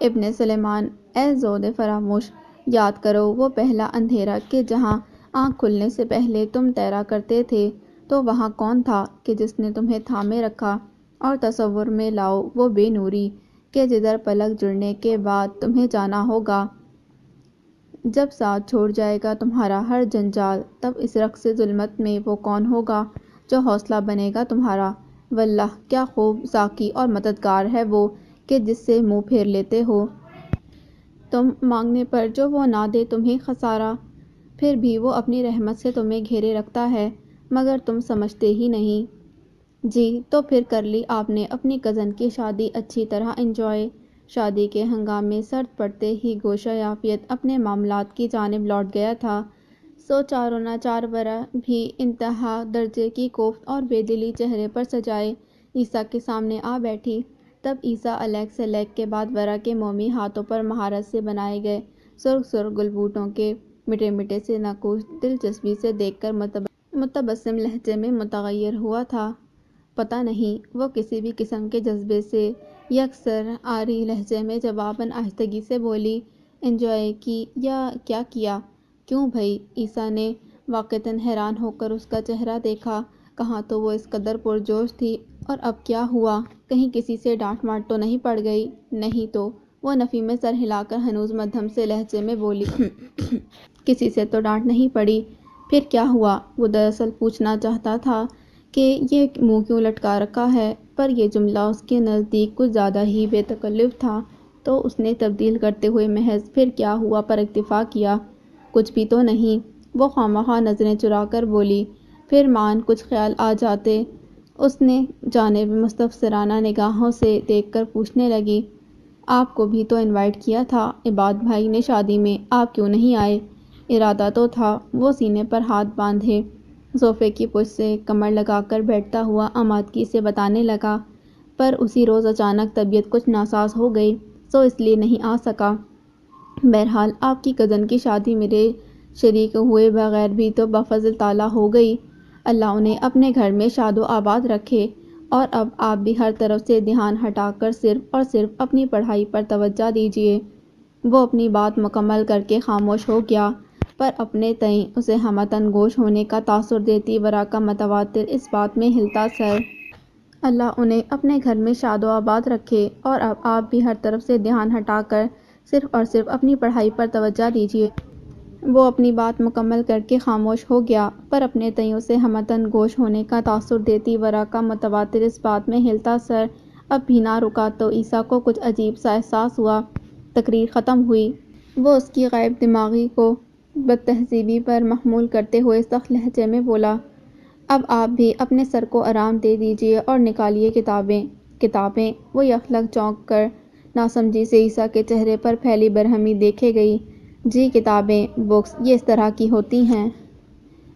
ابن سلیمان: اے زود فراموش، یاد کرو وہ پہلا اندھیرا کہ جہاں آنکھ کھلنے سے پہلے تم تیرا کرتے تھے، تو وہاں کون تھا کہ جس نے تمہیں تھامے رکھا؟ اور تصور میں لاؤ وہ بے نوری کہ جدھر پلک جڑنے کے بعد تمہیں جانا ہوگا۔ جب ساتھ چھوڑ جائے گا تمہارا ہر جنجال، تب اس رقص ظلمت میں وہ کون ہوگا جو حوصلہ بنے گا تمہارا؟ واللہ کیا خوب ساقی اور مددگار ہے وہ کہ جس سے منہ پھیر لیتے ہو تم مانگنے پر جو وہ نہ دے تمہیں خسارہ۔ پھر بھی وہ اپنی رحمت سے تمہیں گھیرے رکھتا ہے، مگر تم سمجھتے ہی نہیں۔ جی تو پھر کر لی آپ نے اپنی کزن کی شادی اچھی طرح انجوائے؟ شادی کے ہنگامے سرد پڑتے ہی گوشہ عافیت اپنے معاملات کی جانب لوٹ گیا تھا، سو چارونا چار ورا بھی انتہا درجے کی کوفت اور بے دلی چہرے پر سجائے عیسیٰ کے سامنے آ بیٹھی۔ تب عیسیٰ الیگ سلیگ کے بعد ورا کے مومی ہاتھوں پر مہارت سے بنائے گئے سرخ سرخ گلبوٹوں کے مٹے مٹے سے نقوش دلچسپی سے دیکھ کر متبسم لہجے میں متغیر ہوا تھا۔ پتہ نہیں وہ کسی بھی قسم کے جذبے سے یکسر آری لہجے میں جواباً آہستگی سے بولی، انجوائے کی یا کیا کیا؟ کیوں بھئی؟ عیسیٰ نے واقعتاً حیران ہو کر اس کا چہرہ دیکھا۔ کہاں تو وہ اس قدر پرجوش تھی، اور اب کیا ہوا؟ کہیں کسی سے ڈانٹ مار تو نہیں پڑ گئی؟ نہیں تو؟ وہ نفی میں سر ہلا کر ہنوز مدھم سے لہجے میں بولی، کسی سے تو ڈانٹ نہیں پڑی۔ پھر کیا ہوا؟ وہ دراصل پوچھنا چاہتا تھا کہ یہ منہ کیوں لٹکا رکھا ہے، پر یہ جملہ اس کے نزدیک کچھ زیادہ ہی بے تکلف تھا، تو اس نے تبدیل کرتے ہوئے محض پھر کیا ہوا پر اکتفا کیا۔ کچھ بھی تو نہیں؟ وہ خواہ نظریں چرا کر بولی۔ پھر مان کچھ خیال آ جاتے؟ اس نے جانب مستفسرانہ نگاہوں سے دیکھ کر پوچھنے لگی۔ آپ کو بھی تو انوائٹ کیا تھا عباد بھائی نے شادی میں، آپ کیوں نہیں آئے؟ ارادہ تو تھا۔ وہ سینے پر ہاتھ باندھے صوفے کی پشت سے کمر لگا کر بیٹھتا ہوا آمادگی سے بتانے لگا، پر اسی روز اچانک طبیعت کچھ ناساز ہو گئی، سو اس لیے نہیں آ سکا۔ بہرحال آپ کی کزن کی شادی میرے شریک ہوئے بغیر بھی تو بفضل تعالیٰ ہو گئی۔ اللہ انہیں اپنے گھر میں شاد و آباد رکھے۔ اور اب آپ بھی ہر طرف سے دھیان ہٹا کر صرف اور صرف اپنی پڑھائی پر توجہ دیجیے۔ وہ اپنی بات مکمل کر کے خاموش ہو گیا، پر اپنے تئیں اسے ہمتاً گوش ہونے کا تاثر دیتی ورا کا متواتر اس بات میں ہلتا سر۔ اللہ انہیں اپنے گھر میں شاد و آباد رکھے۔ اور اب آپ بھی ہر طرف سے دھیان ہٹا کر صرف اور صرف اپنی پڑھائی پر توجہ دیجیے۔ وہ اپنی بات مکمل کر کے خاموش ہو گیا، پر اپنے تئیں اسے ہمتاً گوش ہونے کا تاثر دیتی ورا کا متواتر اس بات میں ہلتا سر۔ اب بھی نہ رکا تو عیسیٰ کو کچھ عجیب سا احساس ہوا۔ تقریر ختم ہوئی۔ وہ اس کی غائب دماغی کو بد تہذیبی پر محمول کرتے ہوئے سخت لہجے میں بولا، اب آپ بھی اپنے سر کو آرام دے دیجیے اور نکالیے کتابیں۔ کتابیں؟ وہ یکلخت چونک کر ناسمجھی سے عیسیٰ کے چہرے پر پھیلی برہمی دیکھے گئی۔ جی کتابیں، بکس، یہ اس طرح کی ہوتی ہیں۔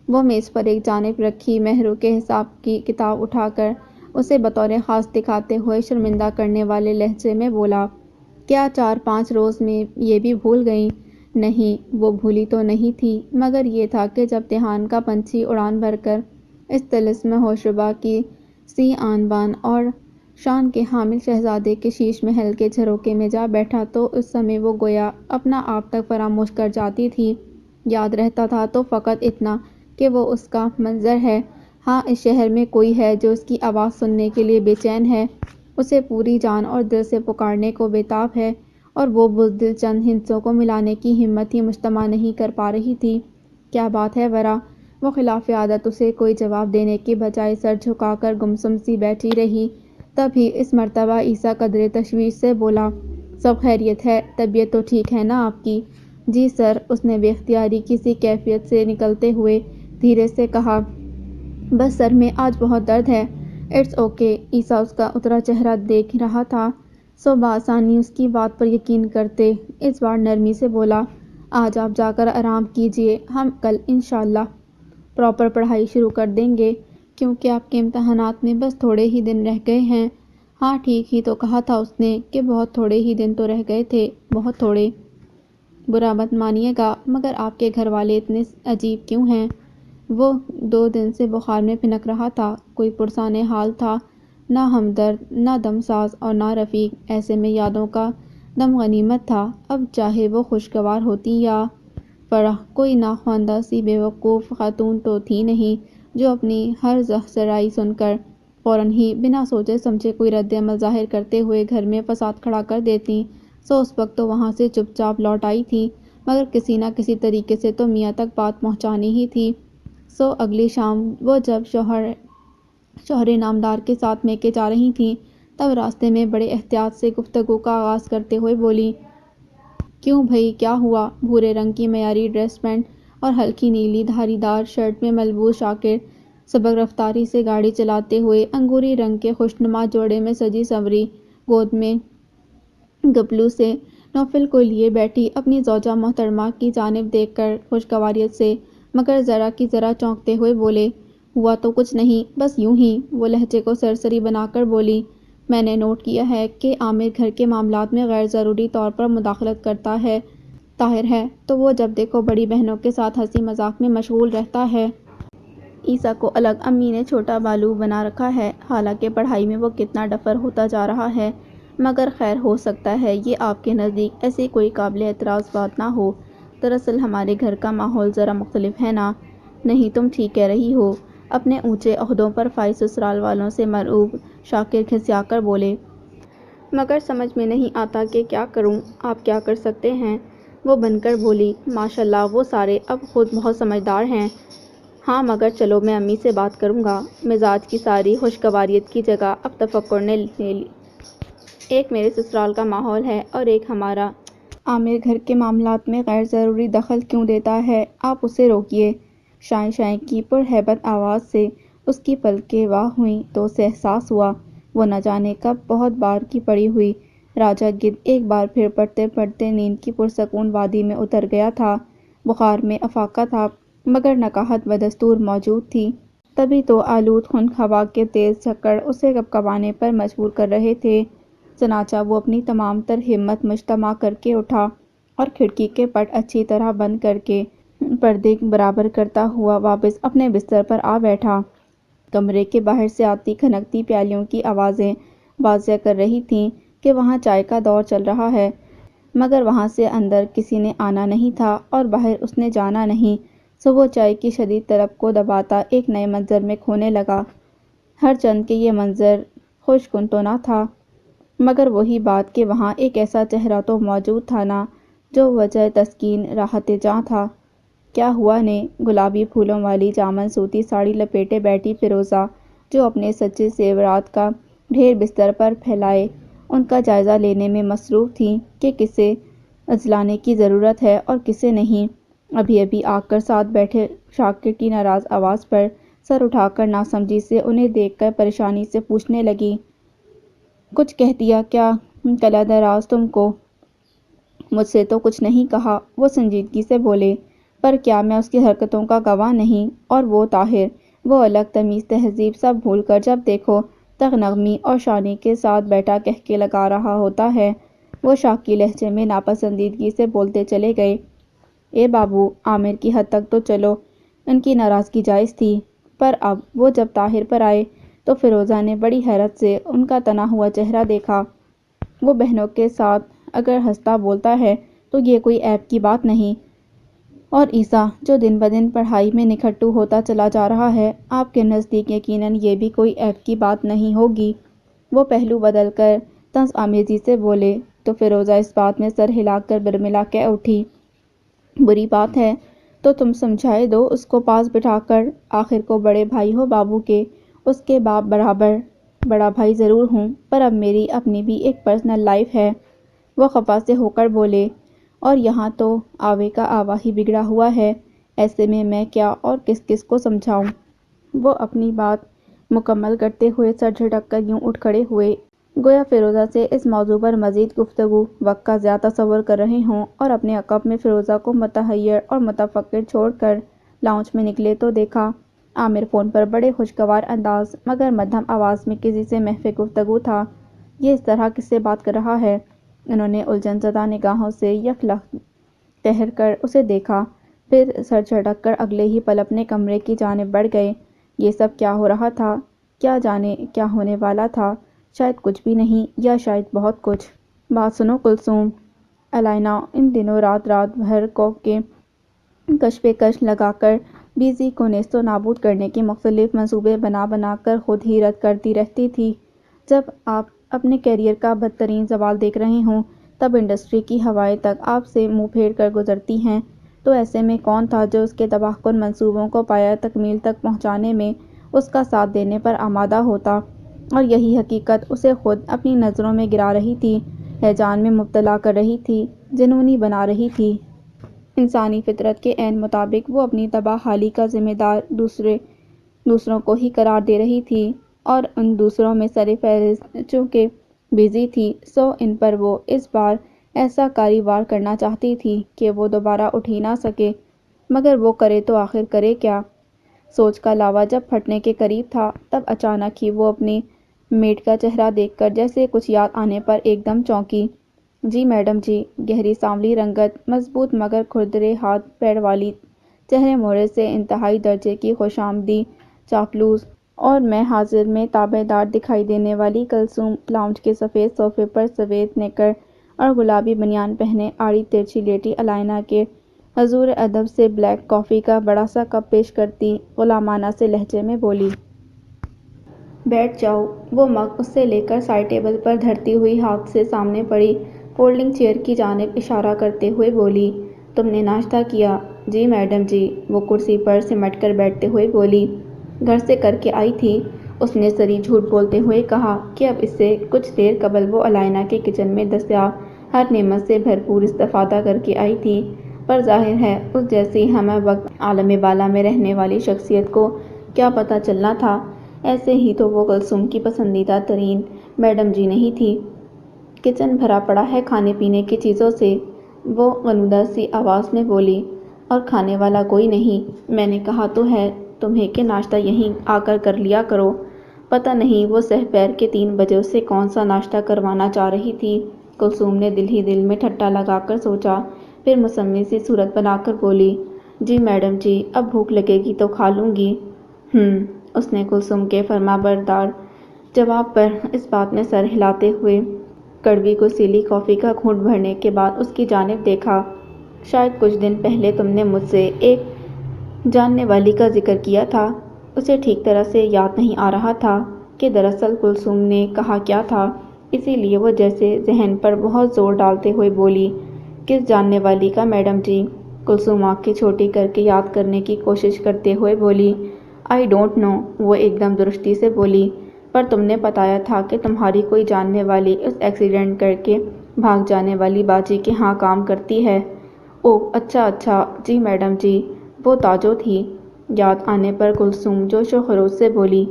وہ میز پر ایک جانب رکھی مہروں کے حساب کی کتاب اٹھا کر اسے بطور خاص دکھاتے ہوئے شرمندہ کرنے والے لہجے میں بولا، کیا 4-5 روز میں یہ بھی بھول گئیں؟ نہیں، وہ بھولی تو نہیں تھی، مگر یہ تھا کہ جب دھیان کا پنچھی اڑان بھر کر اس طلسم ہوشربا کی سی آن بان اور شان کے حامل شہزادے کے شیش محل کے جھروکے میں جا بیٹھا تو اس سمے وہ گویا اپنا آپ تک فراموش کر جاتی تھی۔ یاد رہتا تھا تو فقط اتنا کہ وہ اس کا منظر ہے، ہاں اس شہر میں کوئی ہے جو اس کی آواز سننے کے لیے بے چین ہے، اسے پوری جان اور دل سے پکارنے کو بے تاب ہے، اور وہ بزدل چند ہندسوں کو ملانے کی ہمت ہی مجتمع نہیں کر پا رہی تھی۔ کیا بات ہے ورا؟ وہ خلاف عادت اسے کوئی جواب دینے کی بجائے سر جھکا کر گمسم سی بیٹھی رہی۔ تبھی اس مرتبہ عیسیٰ قدرے تشویش سے بولا، سب خیریت ہے؟ طبیعت تو ٹھیک ہے نا آپ کی؟ جی سر، اس نے بے اختیاری کسی کیفیت سے نکلتے ہوئے دھیرے سے کہا، بس سر میں آج بہت درد ہے۔ It's okay. عیسیٰ اس کا اترا چہرہ دیکھ رہا تھا، سو بآسانی اس کی بات پر یقین کرتے اس بار نرمی سے بولا، آج آپ جا کر آرام کیجیے، ہم کل انشاءاللہ پراپر پڑھائی شروع کر دیں گے، کیونکہ آپ کے امتحانات میں بس تھوڑے ہی دن رہ گئے ہیں۔ ہاں ٹھیک ہی تو کہا تھا اس نے کہ بہت تھوڑے ہی دن تو رہ گئے تھے، بہت تھوڑے۔ برا مت مانیے گا، مگر آپ کے گھر والے اتنے عجیب کیوں ہیں؟ وہ 2 دن سے بخار میں پھنک رہا تھا، کوئی پرسان حال تھا، نہ ہمدرد، نہ دم ساز اور نہ رفیق۔ ایسے میں یادوں کا دم غنیمت تھا، اب چاہے وہ خوشگوار ہوتی یا فرح، کوئی ناخواندہ سی بیوقوف خاتون تو تھی نہیں جو اپنی ہر ذرائی سن کر فوراً ہی بنا سوچے سمجھے کوئی رد عمل ظاہر کرتے ہوئے گھر میں فساد کھڑا کر دیتی۔ سو اس وقت تو وہاں سے چپ چاپ لوٹ آئی تھی، مگر کسی نہ کسی طریقے سے تو میاں تک بات پہنچانی ہی تھی۔ سو اگلی شام وہ جب شوہر نامدار کے ساتھ میکے جا رہی تھیں، تب راستے میں بڑے احتیاط سے گفتگو کا آغاز کرتے ہوئے بولی، کیوں بھئی کیا ہوا؟ بھورے رنگ کی معیاری ڈریس پینٹ اور ہلکی نیلی دھاری دار شرٹ میں ملبوس شاکر سبک رفتاری سے گاڑی چلاتے ہوئے انگوری رنگ کے خوشنما جوڑے میں سجی سنوری گود میں گپلو سے نوفل کو لیے بیٹھی اپنی زوجہ محترمہ کی جانب دیکھ کر خوشگواریت سے مگر ذرا کی ذرا چونکتے ہوئے بولے، ہوا تو کچھ نہیں، بس یوں ہی۔ وہ لہجے کو سرسری بنا کر بولی، میں نے نوٹ کیا ہے کہ عامر گھر کے معاملات میں غیر ضروری طور پر مداخلت کرتا ہے۔ طاہر ہے تو وہ جب دیکھو بڑی بہنوں کے ساتھ ہنسی مذاق میں مشغول رہتا ہے۔ عیسیٰ کو الگ امی نے چھوٹا بالو بنا رکھا ہے، حالانکہ پڑھائی میں وہ کتنا ڈفر ہوتا جا رہا ہے، مگر خیر ہو سکتا ہے یہ آپ کے نزدیک ایسی کوئی قابل اعتراض بات نہ ہو۔ دراصل ہمارے گھر کا ماحول ذرا مختلف ہے نا۔ نہیں تم ٹھیک کہہ رہی ہو، اپنے اونچے عہدوں پر فائز سسرال والوں سے مرعوب شاکر کھسیا کر بولے، مگر سمجھ میں نہیں آتا کہ کیا کروں۔ آپ کیا کر سکتے ہیں؟ وہ بن کر بولی، ماشاءاللہ وہ سارے اب خود بہت سمجھدار ہیں۔ ہاں مگر چلو میں امی سے بات کروں گا۔ مزاج کی ساری خوشگواریت کی جگہ اب تفکر نے لے لی۔ ایک میرے سسرال کا ماحول ہے اور ایک ہمارا۔ عامر گھر کے معاملات میں غیر ضروری دخل کیوں دیتا ہے؟ آپ اسے روکیے۔ شائیں شائیں کی پرہیبت آواز سے اس کی پلکیں واہ ہوئیں تو اسے احساس ہوا وہ نہ جانے کب بہت بار کی پڑی ہوئی راجہ گدھ ایک بار پھر پڑھتے پڑھتے نیند کی پرسکون وادی میں اتر گیا تھا۔ بخار میں افاقہ تھا، مگر نکہت بدستور موجود تھی۔ تبھی تو آلود خنک ہوا کے تیز جھکڑ اسے کپکپانے پر مجبور کر رہے تھے۔ چنانچہ وہ اپنی تمام تر ہمت مجتمع کر کے اٹھا اور کھڑکی کے پٹ اچھی طرح بند کر کے پردے برابر کرتا ہوا واپس اپنے بستر پر آ بیٹھا۔ کمرے کے باہر سے آتی کھنکتی پیالیوں کی آوازیں واضح کر رہی تھیں کہ وہاں چائے کا دور چل رہا ہے، مگر وہاں سے اندر کسی نے آنا نہیں تھا اور باہر اس نے جانا نہیں۔ سو وہ چائے کی شدید طلب کو دباتا ایک نئے منظر میں کھونے لگا، ہر چند کہ یہ منظر خوش کن تو نہ تھا، مگر وہی بات کہ وہاں ایک ایسا چہرہ تو موجود تھا نا جو وجہ تسکین راحت جاں تھا۔ کیا ہوا نے؟ گلابی پھولوں والی جامن سوتی ساڑی لپیٹے بیٹھی فیروزہ، جو اپنے سچے زیورات کا ڈھیر بستر پر پھیلائے ان کا جائزہ لینے میں مصروف تھیں کہ کسے اجلانے کی ضرورت ہے اور کسے نہیں، ابھی ابھی آ کر ساتھ بیٹھے شاکر کی ناراض آواز پر سر اٹھا کر ناسمجھی سے انہیں دیکھ کر پریشانی سے پوچھنے لگی، کچھ کہہ دیا کیا کلہ دراز تم کو؟ مجھ سے تو کچھ نہیں کہا، وہ سنجیدگی سے بولے، پر کیا میں اس کی حرکتوں کا گواہ نہیں؟ اور وہ طاہر، وہ الگ تمیز تہذیب سب بھول کر جب دیکھو تغنغمی اور شانی کے ساتھ بیٹھا کہکے لگا رہا ہوتا ہے۔ وہ شاکی لہجے میں ناپسندیدگی سے بولتے چلے گئے، اے بابو، عامر کی حد تک تو چلو ان کی ناراضگی جائز تھی، پر اب وہ جب طاہر پر آئے تو فیروزہ نے بڑی حیرت سے ان کا تنا ہوا چہرہ دیکھا۔ وہ بہنوں کے ساتھ اگر ہنستا بولتا ہے تو یہ کوئی عیب کی بات نہیں، اور عیسیٰ جو دن بدن پڑھائی میں نکھٹو ہوتا چلا جا رہا ہے، آپ کے نزدیک یقیناً یہ بھی کوئی عیب کی بات نہیں ہوگی۔ وہ پہلو بدل کر طنز آمیزی سے بولے تو فیروزہ اس بات میں سر ہلا کر برملا کہہ اٹھی، بری بات ہے تو تم سمجھائے دو اس کو پاس بٹھا کر، آخر کو بڑے بھائی ہو بابو کے، اس کے باپ برابر بڑا بھائی ضرور ہوں، پر اب میری اپنی بھی ایک پرسنل لائف ہے۔ وہ خفا سے ہو کر بولے، اور یہاں تو آوے کا آوا ہی بگڑا ہوا ہے، ایسے میں کیا اور کس کس کو سمجھاؤں؟ وہ اپنی بات مکمل کرتے ہوئے سر جھٹک کر یوں اٹھ کھڑے ہوئے گویا فیروزہ سے اس موضوع پر مزید گفتگو وقت کا ضیاع تصور کر رہے ہوں، اور اپنے عقب میں فیروزہ کو متحیر اور متفکر چھوڑ کر لاؤنج میں نکلے تو دیکھا عامر فون پر بڑے خوشگوار انداز مگر مدھم آواز میں کسی سے محو گفتگو تھا۔ یہ اس طرح کس سے بات کر رہا ہے؟ انہوں نے الجھن زدہ نگاہوں سے یک لخت ٹھہر کر اسے دیکھا، پھر سر جھٹک کر اگلے ہی پل اپنے کمرے کی جانب بڑھ گئے۔ یہ سب کیا ہو رہا تھا؟ کیا جانے کیا ہونے والا تھا؟ شاید کچھ بھی نہیں، یا شاید بہت کچھ۔ بات سنو کلثوم، الائنا ان دنوں رات بھر کوک کے کش پہ کش لگا کر بیزی کو نیست و نابود کرنے کے مختلف منصوبے بنا کر خود ہی رد کرتی رہتی تھی۔ جب آپ اپنے کیریئر کا بدترین زوال دیکھ رہے ہوں، تب انڈسٹری کی ہوائیں تک آپ سے منہ پھیر کر گزرتی ہیں، تو ایسے میں کون تھا جو اس کے تباہ کن منصوبوں کو پایۂ تکمیل تک پہنچانے میں اس کا ساتھ دینے پر آمادہ ہوتا؟ اور یہی حقیقت اسے خود اپنی نظروں میں گرا رہی تھی، ہیجان میں مبتلا کر رہی تھی، جنونی بنا رہی تھی۔ انسانی فطرت کے عین مطابق وہ اپنی تباہ حالی کا ذمہ دار دوسروں کو ہی قرار دے رہی تھی، اور ان دوسروں میں سر فہرست چونکہ بیزی تھی، سو ان پر وہ اس بار ایسا کاری وار کرنا چاہتی تھی کہ وہ دوبارہ اٹھ ہی نہ سکے۔ مگر وہ کرے تو آخر کرے کیا؟ سوچ کا لاوا جب پھٹنے کے قریب تھا، تب اچانک ہی وہ اپنی میٹ کا چہرہ دیکھ کر جیسے کچھ یاد آنے پر ایک دم چونکی۔ جی میڈم جی، گہری سانولی رنگت، مضبوط مگر کھردرے ہاتھ پیر والی، چہرے مہرے سے انتہائی درجے کی خوشامدی چاپلوس اور میں حاضر میں تابع دار دکھائی دینے والی کلثوم لاؤنج کے سفید صوفے پر سفید نیکر اور گلابی بنیان پہنے آڑی ترچھی لیٹی الائنا کے حضور ادب سے بلیک کافی کا بڑا سا کپ پیش کرتی غلامانہ سے لہجے میں بولی۔ بیٹھ جاؤ۔ وہ مگ اس سے لے کر سائڈ ٹیبل پر دھرتی ہوئی ہاتھ سے سامنے پڑی فولڈنگ چیئر کی جانب اشارہ کرتے ہوئے بولی، تم نے ناشتہ کیا؟ جی میڈم جی، وہ کرسی پر سمٹ کر بیٹھتے ہوئے بولی۔ گھر سے کر کے آئی تھی؟ اس نے سری جھوٹ بولتے ہوئے کہا کہ اب اس سے کچھ دیر قبل وہ الائنا کے کچن میں دستیاب ہر نعمت سے بھرپور استفادہ کر کے آئی تھی، پر ظاہر ہے اس جیسی ہمہ وقت عالم بالا میں رہنے والی شخصیت کو کیا پتہ چلنا تھا؟ ایسے ہی تو وہ کلثوم کی پسندیدہ ترین میڈم جی نہیں تھی۔ کچن بھرا پڑا ہے کھانے پینے کی چیزوں سے، وہ غنودہ سی آواز میں بولی، اور کھانے والا کوئی نہیں۔ میں نے کہا تو ہے تمہیں کہ ناشتہ یہیں آ کر کر لیا کرو۔ پتہ نہیں وہ سحپیر کے 3 بجے اس سے کون سا ناشتہ کروانا چاہ رہی تھی۔ کلثوم نے دل ہی دل میں ٹھٹا لگا کر سوچا، پھر مصمم سی صورت بنا کر بولی، جی میڈم جی، اب بھوک لگے گی تو کھا لوں گی۔ اس نے کلثوم کے فرمانبردار جواب پر اس بات میں سر ہلاتے ہوئے کڑوی گسیلی کافی کا گھونٹ بھرنے کے بعد اس کی جانب دیکھا۔ شاید کچھ دن پہلے تم نے مجھ سے ایک جاننے والی کا ذکر کیا تھا۔ اسے ٹھیک طرح سے یاد نہیں آ رہا تھا کہ دراصل کلثوم نے کہا کیا تھا، اسی لیے وہ جیسے ذہن پر بہت زور ڈالتے ہوئے بولی، کس جاننے والی کا میڈم جی؟ کلثوم آنکھیں چھوٹی کر کے یاد کرنے کی کوشش کرتے ہوئے بولی، آئی ڈونٹ نو، وہ ایک دم درستی سے بولی، پر تم نے بتایا تھا کہ تمہاری کوئی جاننے والی اس ایکسیڈنٹ کر کے بھاگ جانے والی باجی کے ہاں کام کرتی ہے۔ اوہ اچھا، جی میڈم جی، وہ تاجو تھی۔ یاد آنے پر کلثوم جوش و خروش سے بولی،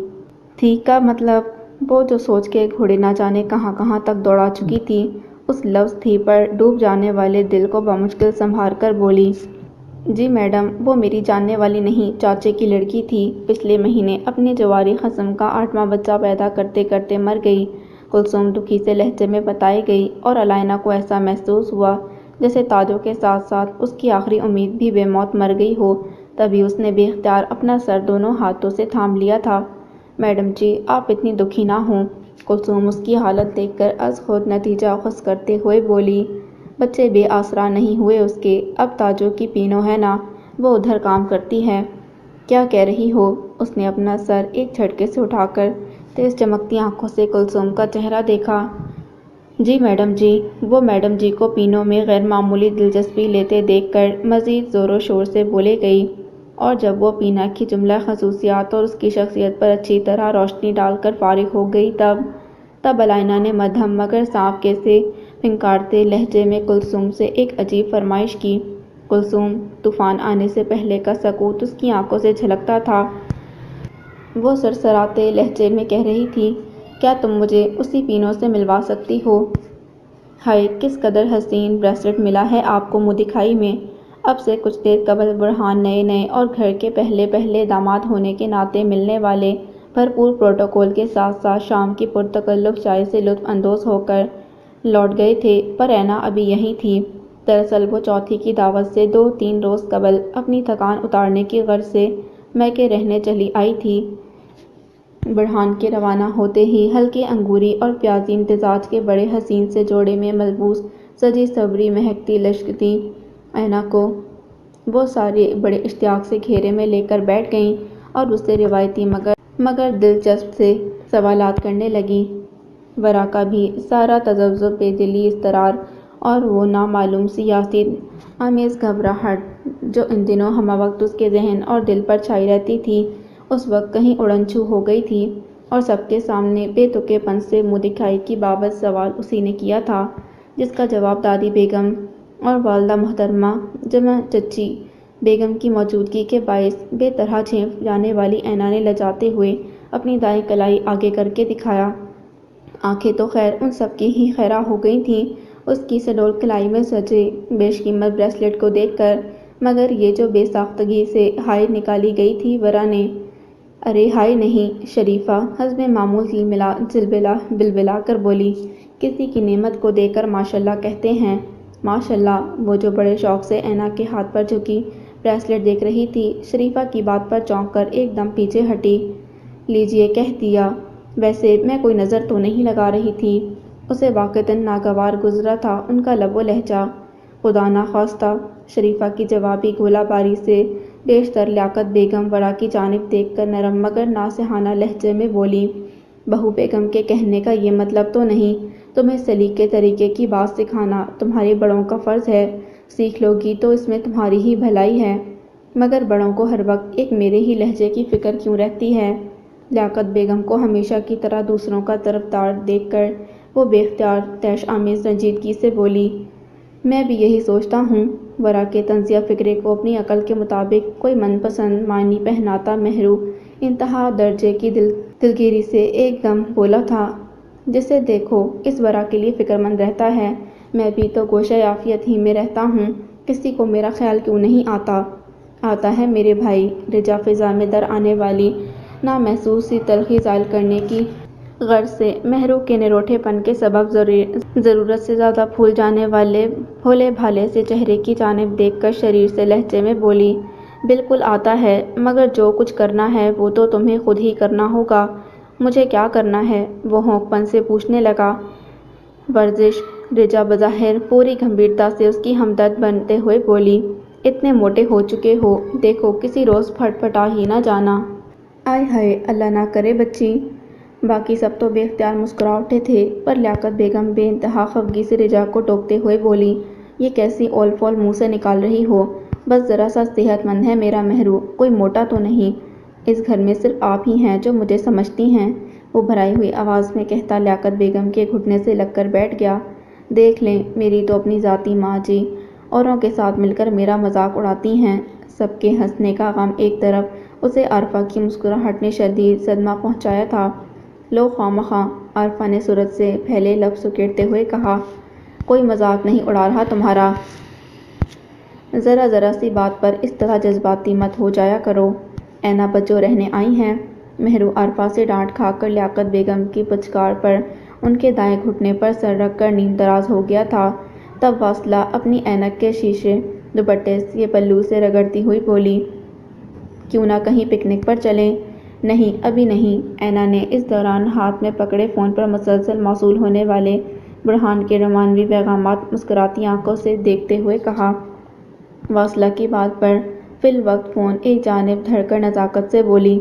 تھی کا مطلب؟ وہ جو سوچ کے گھوڑے نہ جانے کہاں کہاں تک دوڑا چکی تھی، اس لفظ تھی پر ڈوب جانے والے دل کو بمشکل سنبھال کر بولی، جی میڈم، وہ میری جاننے والی نہیں، چاچے کی لڑکی تھی، پچھلے مہینے اپنے جواری خصم کا 8واں بچہ پیدا کرتے کرتے مر گئی۔ کلثوم دکھی سے لہجے میں بتائی گئی، اور الائنا کو ایسا محسوس ہوا جیسے تاجو کے ساتھ ساتھ اس کی آخری امید بھی بے موت مر گئی ہو۔ تبھی اس نے بے اختیار اپنا سر دونوں ہاتھوں سے تھام لیا تھا۔ میڈم جی، آپ اتنی دکھی نہ ہوں۔ کلثوم اس کی حالت دیکھ کر از خود نتیجہ اخذ کرتے ہوئے بولی، بچے بے آسرا نہیں ہوئے اس کے، اب تاجو کی پینو ہے نا، وہ ادھر کام کرتی ہے۔ کیا کہہ رہی ہو؟ اس نے اپنا سر ایک جھٹکے سے اٹھا کر تیز چمکتی آنکھوں سے کلثوم کا چہرہ دیکھا۔ جی میڈم جی، وہ میڈم جی کو پینو میں غیر معمولی دلچسپی لیتے دیکھ کر مزید زور و شور سے بولے گئی، اور جب وہ پینا کی جملہ خصوصیات اور اس کی شخصیت پر اچھی طرح روشنی ڈال کر فارغ ہو گئی تب الائنا نے مدھم مگر صاف سے پھنکارتے لہجے میں کلثوم سے ایک عجیب فرمائش کی۔ کلثوم، طوفان آنے سے پہلے کا سکوت اس کی آنکھوں سے جھلکتا تھا۔ وہ سرسراتے لہجے میں کہہ رہی تھی، کیا تم مجھے اسی پینو سے ملوا سکتی ہو؟ ہائے، کس قدر حسین بریسلٹ ملا ہے آپ کو منہ دکھائی میں۔ اب سے کچھ دیر قبل برہان نئے اور گھر کے پہلے داماد ہونے کے ناطے ملنے والے بھرپور پروٹوکول کے ساتھ شام کی پرتکلف چائے سے لطف اندوز ہو کر لوٹ گئے تھے، پر اینا ابھی یہیں تھی۔ دراصل وہ چوتھی کی دعوت سے 2-3 روز قبل اپنی تھکان اتارنے کی غرض سے میکے رہنے چلی آئی تھی۔ برہان کے روانہ ہوتے ہی ہلکے انگوری اور پیازی امتزاج کے بڑے حسین سے جوڑے میں ملبوس سجی سوری مہکتی لشکتی اینا کو وہ سارے بڑے اشتیاق سے گھیرے میں لے کر بیٹھ گئیں اور اس سے روایتی مگر دلچسپ سے سوالات کرنے لگیں۔ ورا کا بھی سارا تذبذب، بے دلی، اضطرار اور وہ نامعلوم سی یأس آمیز گھبراہٹ جو ان دنوں ہمہ وقت اس کے ذہن اور دل پر چھائی رہتی تھی، اس وقت کہیں اڑن چھو ہو گئی تھی اور سب کے سامنے بے تکے پن سے منہ دکھائی کی بابت سوال اسی نے کیا تھا جس کا جواب دادی بیگم اور والدہ محترمہ جمع چچی بیگم کی موجودگی کے باعث بے طرح جھنپ جانے والی اینا نے لجاتے ہوئے اپنی دائیں کلائی آگے کر کے دکھایا۔ آنکھیں تو خیر ان سب کی ہی خیرہ ہو گئی تھیں اس کی سڈول کلائی میں سجے بیش قیمت بریسلیٹ کو دیکھ کر، مگر یہ جو بے ساختگی سے ہائے نکالی گئی تھی ورا نے۔ ارے ہائے نہیں، شریفہ حسب معمول بلبلا کر بولی، کسی کی نعمت کو دیکھ کر ماشاءاللہ کہتے ہیں۔ ماشاءاللہ، وہ جو بڑے شوق سے اینا کے ہاتھ پر جھکی بریسلیٹ دیکھ رہی تھی، شریفہ کی بات پر چونک کر ایک دم پیچھے ہٹی۔ لیجیے کہہ دیا، ویسے میں کوئی نظر تو نہیں لگا رہی تھی۔ اسے واقعتاً ناگوار گزرا تھا ان کا لب و لہجہ۔ خدا نخواستہ، شریفہ کی جوابی گولہ باری سے بیشتر لیاقت بیگم ورا کی جانب دیکھ کر نرم مگر ناصحانہ لہجے میں بولی، بہو بیگم کے کہنے کا یہ مطلب تو نہیں، تمہیں سلیقے طریقے کی بات سکھانا تمہارے بڑوں کا فرض ہے، سیکھ لو گی تو اس میں تمہاری ہی بھلائی ہے، مگر بڑوں کو ہر وقت ایک میرے ہی لہجے کی فکر کیوں رہتی ہے؟ لیاقت بیگم کو ہمیشہ کی طرح دوسروں کا طرفدار دیکھ کر وہ بے اختیار طیش آمیز رنجیدگی سے بولی، میں بھی یہی سوچتا ہوں۔ ورا کے طنزیہ فکرے کو اپنی عقل کے مطابق کوئی من پسند معنی پہناتا مہرو انتہا درجے کی دلگیری سے ایک دم بولا تھا، جسے دیکھو اس ورا کے لیے فکر مند رہتا ہے، میں بھی تو گوشۂ عافیت ہی میں رہتا ہوں، کسی کو میرا خیال کیوں نہیں آتا؟ آتا ہے میرے بھائی، رجا فضا میں در آنے والی نامحسوس سی تلخی زائل کرنے کی غرض سے مہرو کے نروٹھے پن کے سبب ضرورت سے زیادہ پھول جانے والے بھولے بھالے سے چہرے کی جانب دیکھ کر شریر سے لہجے میں بولی، بالکل آتا ہے، مگر جو کچھ کرنا ہے وہ تو تمہیں خود ہی کرنا ہوگا۔ مجھے کیا کرنا ہے؟ وہ ہونک پن سے پوچھنے لگا۔ ورزش، رجا بظاہر پوری گمبھیرتا سے اس کی ہمدرد بنتے ہوئے بولی، اتنے موٹے ہو چکے ہو، دیکھو کسی روز پھٹ پٹا ہی نہ جانا۔ آئے ہائے، اللہ نہ کرے بچی۔ باقی سب تو بے اختیار مسکرا اٹھے تھے، پر لیاقت بیگم بے انتہا خفگی سے رجا کو ٹوکتے ہوئے بولی، یہ کیسی اول فول منہ سے نکال رہی ہو؟ بس ذرا سا صحت مند ہے میرا مہرو، کوئی موٹا تو نہیں، اس گھر میں صرف آپ ہی ہیں جو مجھے سمجھتی ہیں، وہ بھرائی ہوئی آواز میں کہتا لیاقت بیگم کے گھٹنے سے لگ کر بیٹھ گیا۔ دیکھ لیں، میری تو اپنی ذاتی ماں جی، اوروں کے ساتھ مل کر میرا مذاق اڑاتی ہیں۔ سب کے ہنسنے کا غم ایک طرف، اسے عارفہ کی مسکراہٹ نے شدید صدمہ پہنچایا تھا۔ لو خواہ مخواہ، عارفہ نے صورت سے پھیلے لب سکیڑتے ہوئے کہا، کوئی مذاق نہیں اڑا رہا تمہارا۔ ذرا سی بات پر اس طرح جذباتی مت ہو جایا کرو۔ اینا بچوں رہنے آئی ہیں؟ مہرو عارفہ سے ڈانٹ کھا کر لیاقت بیگم کی پچکار پر ان کے دائیں گھٹنے پر سر رکھ کر نیم دراز ہو گیا تھا، تب واصلہ اپنی اینک کے شیشے دوپٹے کے پلو سے رگڑتی ہوئی بولی، کیوں نہ کہیں پکنک پر چلیں؟ نہیں، ابھی نہیں، اینا نے اس دوران ہاتھ میں پکڑے فون پر مسلسل موصول ہونے والے برہان کے رومانوی پیغامات مسکراتی آنکھوں سے دیکھتے ہوئے کہا۔ واصلہ کی بات پر فی الوقت فون ایک جانب دھر کر نزاکت سے بولی،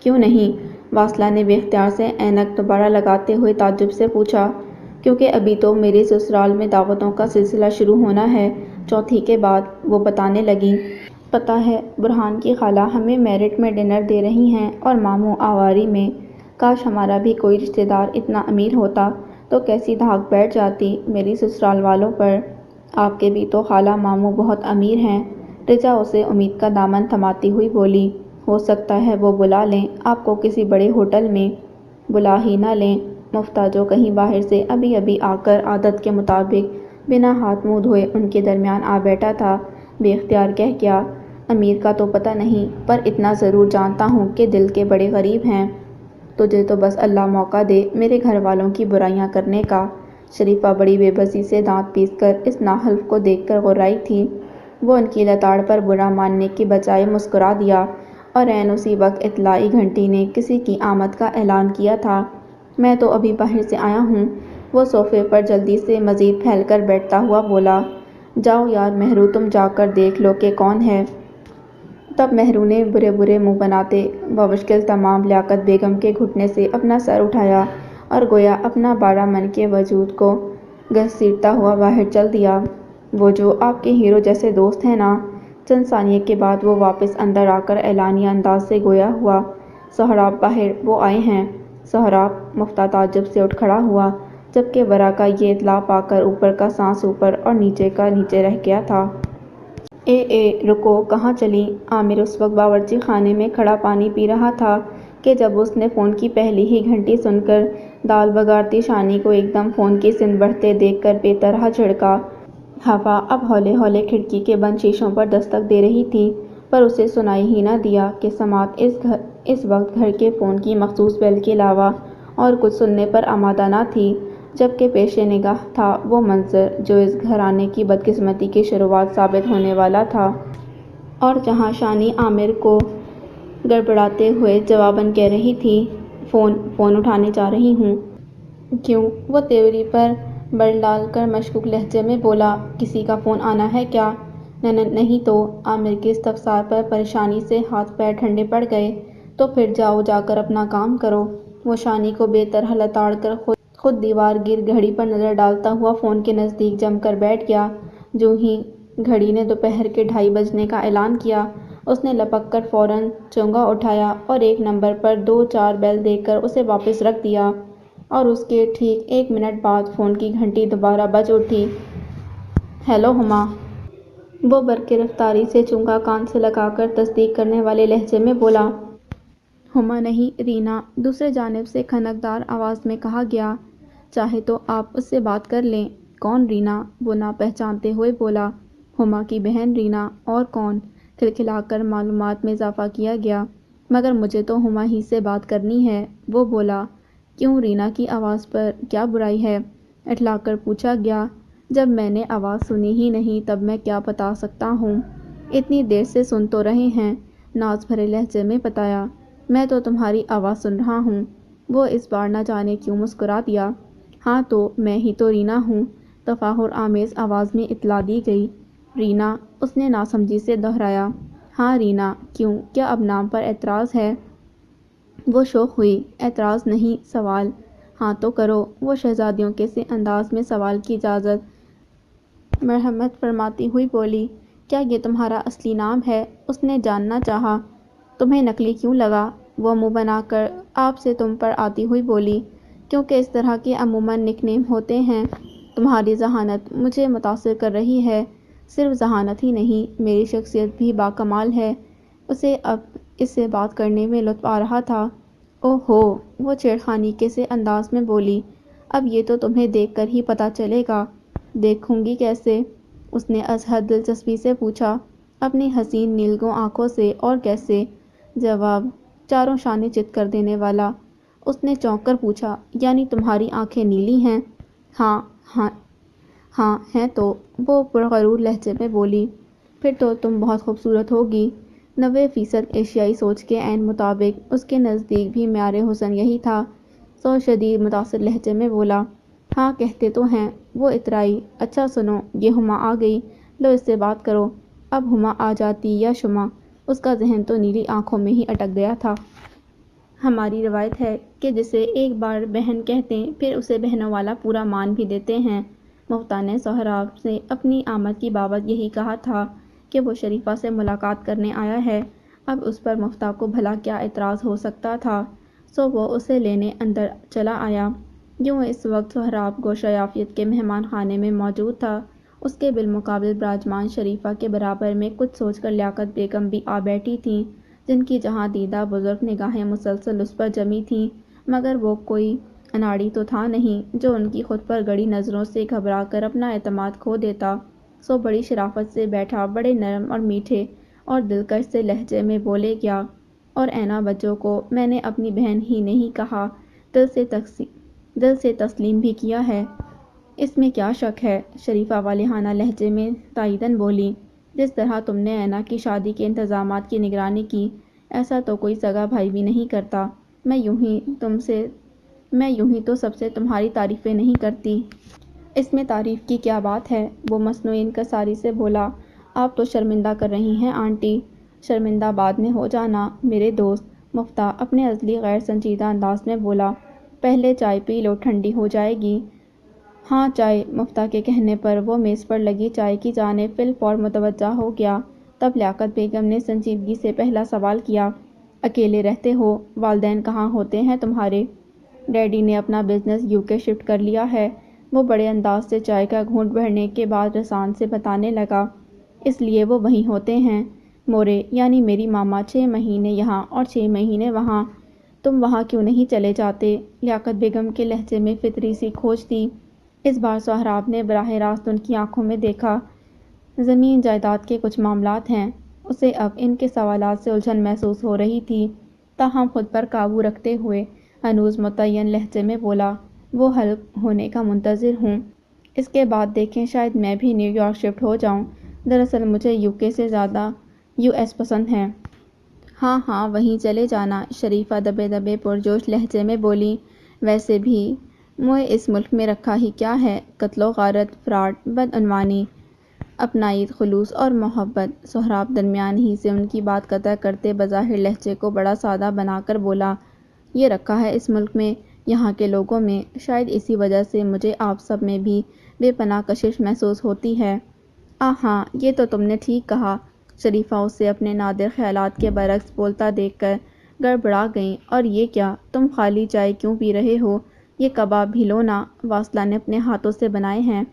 کیوں نہیں؟ واصلہ نے بے اختیار سے اینک دوبارہ لگاتے ہوئے تعجب سے پوچھا، کیونکہ ابھی تو میرے سسرال میں دعوتوں کا سلسلہ شروع ہونا ہے، چوتھی کے بعد، وہ بتانے لگیں۔ پتہ ہے، برہان کی خالہ ہمیں میرٹ میں ڈنر دے رہی ہیں اور ماموں آواری میں، کاش ہمارا بھی کوئی رشتہ دار اتنا امیر ہوتا تو کیسی دھاک بیٹھ جاتی میری سسرال والوں پر۔ آپ کے بھی تو خالہ ماموں بہت امیر ہیں، رجا اسے امید کا دامن تھماتی ہوئی بولی، ہو سکتا ہے وہ بلا لیں آپ کو کسی بڑے ہوٹل میں، بلا ہی نہ لیں، مفتہ جو کہیں باہر سے ابھی آ کر عادت کے مطابق بنا ہاتھ منہ دھوئے ان کے درمیان آ بیٹھا تھا، بے اختیار کہہ گیا، امیر کا تو پتہ نہیں، پر اتنا ضرور جانتا ہوں کہ دل کے بڑے غریب ہیں، تجھے تو بس اللہ موقع دے میرے گھر والوں کی برائیاں کرنے کا۔ شریفہ بڑی بے بسی سے دانت پیس کر اس ناحلف کو دیکھ کر غرائی تھی، وہ ان کی لتاڑ پر برا ماننے کی بجائے مسکرا دیا، اور عین اسی وقت اطلاعی گھنٹی نے کسی کی آمد کا اعلان کیا تھا۔ میں تو ابھی باہر سے آیا ہوں، وہ صوفے پر جلدی سے مزید پھیل کر بیٹھتا ہوا بولا۔ جاؤ یار مہرو، تم جا کر دیکھ لو کہ کون ہے۔ تب مہرو نے برے برے منہ بناتے بمشکل تمام لیاقت بیگم کے گھٹنے سے اپنا سر اٹھایا اور گویا اپنا 12 من کے وجود کو گھسیٹتا ہوا باہر چل دیا۔ وہ جو آپ کے ہیرو جیسے دوست ہیں نا؟ چند ثانیے کے بعد وہ واپس اندر آ کر اعلانیہ انداز سے گویا ہوا۔ سہراب باہر، وہ آئے ہیں۔ سہراب مفتہ تعجب سے اٹھ کھڑا ہوا، جبکہ ورا کا یہ اطلاع پا کر اوپر کا سانس اوپر اور نیچے کا نیچے رہ گیا تھا۔ رکو، کہاں چلیں؟ عامر اس وقت باورچی خانے میں کھڑا پانی پی رہا تھا کہ جب اس نے فون کی پہلی ہی گھنٹی سن کر دال بگارتی شانی کو ایک دم فون کی سند بڑھتے دیکھ کر بے طرح جھڑکا۔ ہوا اب ہولے ہولے کھڑکی کے بند شیشوں پر دستک دے رہی تھی، پر اسے سنائی ہی نہ دیا کہ سماعت اس وقت گھر کے فون کی مخصوص بیل کے علاوہ اور کچھ سننے پر آمادہ نہ تھی، جبکہ پیش نگاہ تھا وہ منظر جو اس گھرانے کی بدقسمتی کی شروعات ثابت ہونے والا تھا۔ اور جہاں شانی عامر کو گڑبڑاتے ہوئے جواباً کہہ رہی تھی، فون اٹھانے جا رہی ہوں۔ کیوں؟ وہ تیوری پر بل ڈال کر مشکوک لہجے میں بولا۔ کسی کا فون آنا ہے کیا؟ نہیں تو۔ عامر کے استفسار پر پریشانی سے ہاتھ پیر ٹھنڈے پڑ گئے۔ تو پھر جاؤ، جا کر اپنا کام کرو۔ وہ شانی کو بے طرح لتاڑ کر خود دیوار گیر گھڑی پر نظر ڈالتا ہوا فون کے نزدیک جم کر بیٹھ گیا۔ جوں ہی گھڑی نے دوپہر کے 2:30 بجنے کا اعلان کیا، اس نے لپک کر فوراً چونگا اٹھایا اور ایک نمبر پر 2-4 بیل دے کر اسے واپس رکھ دیا، اور اس کے ٹھیک 1 منٹ بعد فون کی گھنٹی دوبارہ بج اٹھی۔ ہیلو ہما! وہ برقِ رفتاری سے چونگا کان سے لگا کر تصدیق کرنے والے لہجے میں بولا۔ ہما نہیں، رینا، دوسری جانب سے کھنکدار آواز میں کہا گیا۔ چاہے تو آپ اس سے بات کر لیں۔ کون رینا؟ وہ نا پہچانتے ہوئے بولا۔ ہما کی بہن رینا، اور کون؟ کھلکھلا کر معلومات میں اضافہ کیا گیا۔ مگر مجھے تو ہما ہی سے بات کرنی ہے، وہ بولا۔ کیوں، رینا کی آواز پر کیا برائی ہے؟ اٹھلا کر پوچھا گیا۔ جب میں نے آواز سنی ہی نہیں تب میں کیا بتا سکتا ہوں؟ اتنی دیر سے سن تو رہے ہیں، ناز بھرے لہجے میں بتایا۔ میں تو تمہاری آواز سن رہا ہوں۔ وہ اس بار نہ جانے کیوں مسکرا دیا۔ ہاں تو میں ہی تو رینا ہوں، تفاخر آمیز آواز میں اطلاع دی گئی۔ رینا؟ اس نے ناسمجھی سے دہرایا۔ ہاں رینا۔ کیوں، کیا اب نام پر اعتراض ہے؟ وہ شوخ ہوئی۔ اعتراض نہیں، سوال۔ ہاں تو کرو، وہ شہزادیوں کے سے انداز میں سوال کی اجازت مرحمت فرماتی ہوئی بولی۔ کیا یہ تمہارا اصلی نام ہے؟ اس نے جاننا چاہا۔ تمہیں نقلی کیوں لگا؟ وہ منہ بنا کر آپ سے تم پر آتی ہوئی بولی۔ کیونکہ اس طرح کے عموماً نک نیم ہوتے ہیں۔ تمہاری ذہانت مجھے متاثر کر رہی ہے۔ صرف ذہانت ہی نہیں، میری شخصیت بھی باکمال ہے۔ اسے اب اس سے بات کرنے میں لطف آ رہا تھا۔ اوہ ہو، وہ چھیڑخانی کے سے انداز میں بولی۔ اب یہ تو تمہیں دیکھ کر ہی پتہ چلے گا۔ دیکھوں گی کیسے؟ اس نے از حد دلچسپی سے پوچھا، اپنی حسین نیلگوں آنکھوں سے۔ اور کیسے؟ جواب چاروں شانے چت کر دینے والا۔ اس نے چونک کر پوچھا، یعنی تمہاری آنکھیں نیلی ہیں؟ ہاں ہاں ہیں تو، وہ پرغرور لہجے میں بولی۔ پھر تو تم بہت خوبصورت ہوگی۔ 90% ایشیائی سوچ کے عین مطابق اس کے نزدیک بھی معیار حسن یہی تھا۔ سو شدید متاثر لہجے میں بولا۔ ہاں کہتے تو ہیں، وہ اترائی۔ اچھا سنو، یہ ہما آ گئی، لو اس سے بات کرو۔ اب ہما آ جاتی یا شما، اس کا ذہن تو نیلی آنکھوں میں ہی اٹک گیا تھا۔ ہماری روایت ہے کہ جسے ایک بار بہن کہتے پھر اسے بہنوں والا پورا مان بھی دیتے ہیں۔ مفتہ نے سہراب سے اپنی آمد کی بابت یہی کہا تھا کہ وہ شریفہ سے ملاقات کرنے آیا ہے۔ اب اس پر مفتہ کو بھلا کیا اعتراض ہو سکتا تھا؟ سو وہ اسے لینے اندر چلا آیا۔ یوں اس وقت سہراب گوشہ یافیت کے مہمان خانے میں موجود تھا۔ اس کے بالمقابل براجمان شریفہ کے برابر میں کچھ سوچ کر لیاقت بیگم بھی آ بیٹھی تھیں، جن کی جہاں دیدہ بزرگ نگاہیں مسلسل اس پر جمی تھیں، مگر وہ کوئی اناڑی تو تھا نہیں جو ان کی خود پر گڑی نظروں سے گھبرا کر اپنا اعتماد کھو دیتا۔ سو بڑی شرافت سے بیٹھا بڑے نرم اور میٹھے اور دلکش سے لہجے میں بولے گیا، اور اینا بچوں کو میں نے اپنی بہن ہی نہیں کہا، دل سے تسلیم بھی کیا ہے۔ اس میں کیا شک ہے؟ شریفہ والہانہ لہجے میں تائیداً بولی۔ جس طرح تم نے اینا کی شادی کے انتظامات کی نگرانی کی، ایسا تو کوئی سگا بھائی بھی نہیں کرتا۔ میں یوں ہی تو سب سے تمہاری تعریفیں نہیں کرتی۔ اس میں تعریف کی کیا بات ہے؟ وہ مصنوعی انکساری سے بولا۔ آپ تو شرمندہ کر رہی ہیں آنٹی۔ شرمندہ بعد میں ہو جانا میرے دوست، مفتاح اپنے ازلی غیر سنجیدہ انداز میں بولا۔ پہلے چائے پی لو، ٹھنڈی ہو جائے گی۔ ہاں چائے، مفتاح کے کہنے پر وہ میز پر لگی چائے کی جانب فی الفور متوجہ ہو گیا۔ تب لیاقت بیگم نے سنجیدگی سے پہلا سوال کیا۔ اکیلے رہتے ہو؟ والدین کہاں ہوتے ہیں تمہارے؟ ڈیڈی نے اپنا بزنس UK شفٹ کر لیا ہے۔ وہ بڑے انداز سے چائے کا گھونٹ بھرنے کے بعد رسان سے بتانے لگا۔ اس لیے وہ وہیں ہوتے ہیں۔ مورے یعنی میری ماما 6 مہینے یہاں اور 6 مہینے وہاں۔ تم وہاں کیوں نہیں چلے جاتے؟ لیاقت بیگم کے لہجے میں فطری سی کھوج تھی۔ اس بار سہراب نے براہ راست ان کی آنکھوں میں دیکھا۔ زمین جائیداد کے کچھ معاملات ہیں۔ اسے اب ان کے سوالات سے الجھن محسوس ہو رہی تھی، تاہم خود پر قابو رکھتے ہوئے ہنوز متعین لہجے میں بولا، وہ حل ہونے کا منتظر ہوں۔ اس کے بعد دیکھیں، شاید میں بھی نیو یارک شفٹ ہو جاؤں۔ دراصل مجھے UK سے زیادہ US پسند ہے۔ ہاں ہاں وہیں چلے جانا، شریفہ دبے دبے پرجوش لہجے میں بولی۔ ویسے بھی موئے اس ملک میں رکھا ہی کیا ہے؟ قتل و غارت، فراڈ، بدعنوانی، اپنائیت، خلوص اور محبت۔ سہراب درمیان ہی سے ان کی بات قطع کرتے بظاہر لہجے کو بڑا سادہ بنا کر بولا، یہ رکھا ہے اس ملک میں، یہاں کے لوگوں میں۔ شاید اسی وجہ سے مجھے آپ سب میں بھی بے پناہ کشش محسوس ہوتی ہے۔ ہاں یہ تو تم نے ٹھیک کہا۔ شریفہ اسے اپنے نادر خیالات کے برعکس بولتا دیکھ کر گڑبڑا گئیں۔ اور یہ کیا، تم خالی چائے کیوں پی رہے ہو؟ یہ کباب بھی لو نا، واصلہ نے اپنے ہاتھوں سے بنائے ہیں۔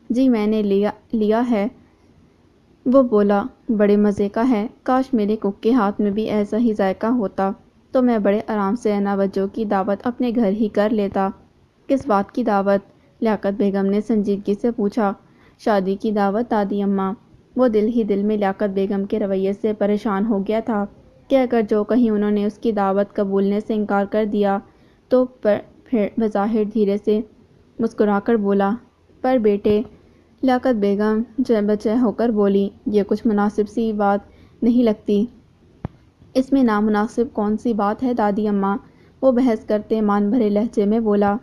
جی میں نے لیا ہے، وہ بولا، بڑے مزے کا ہے، کاش میرے کک کے ہاتھ میں بھی ایسا ہی ذائقہ ہوتا تو میں بڑے آرام سے اینا وجو کی دعوت اپنے گھر ہی کر لیتا۔ کس بات کی دعوت؟ لیاقت بیگم نے سنجیدگی سے پوچھا۔ شادی کی دعوت دادی اماں۔ وہ دل ہی دل میں لیاقت بیگم کے رویے سے پریشان ہو گیا تھا کہ اگر جو کہیں انہوں نے اس کی دعوت قبولنے سے انکار کر دیا تو پھر بظاہر دھیرے سے مسکرا کر بولا، پر بیٹے، لیاقت بیگم چہ بچہ ہو کر بولی، یہ کچھ مناسب سی بات نہیں لگتی۔ اس میں نامناسب کون سی بات ہے دادی اماں؟ وہ بحث کرتے مان بھرے لہجے میں بولا،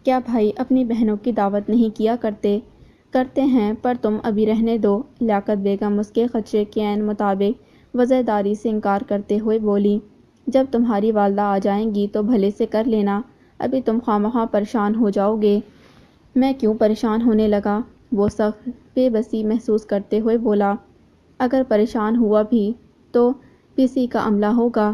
کیا بھائی اپنی بہنوں کی دعوت نہیں کیا کرتے؟ کرتے ہیں، پر تم ابھی رہنے دو۔ لیاقت بیگم اس کے خدشے کے عین مطابق وضع داری سے انکار کرتے ہوئے بولی، جب تمہاری والدہ آ جائیں گی تو بھلے سے کر لینا، ابھی تم خواہ پریشان ہو جاؤ گے۔ میں کیوں پریشان ہونے لگا؟ وہ سخت بے بسی محسوس کرتے ہوئے بولا، اگر پریشان ہوا بھی تو PC کا عملہ ہوگا۔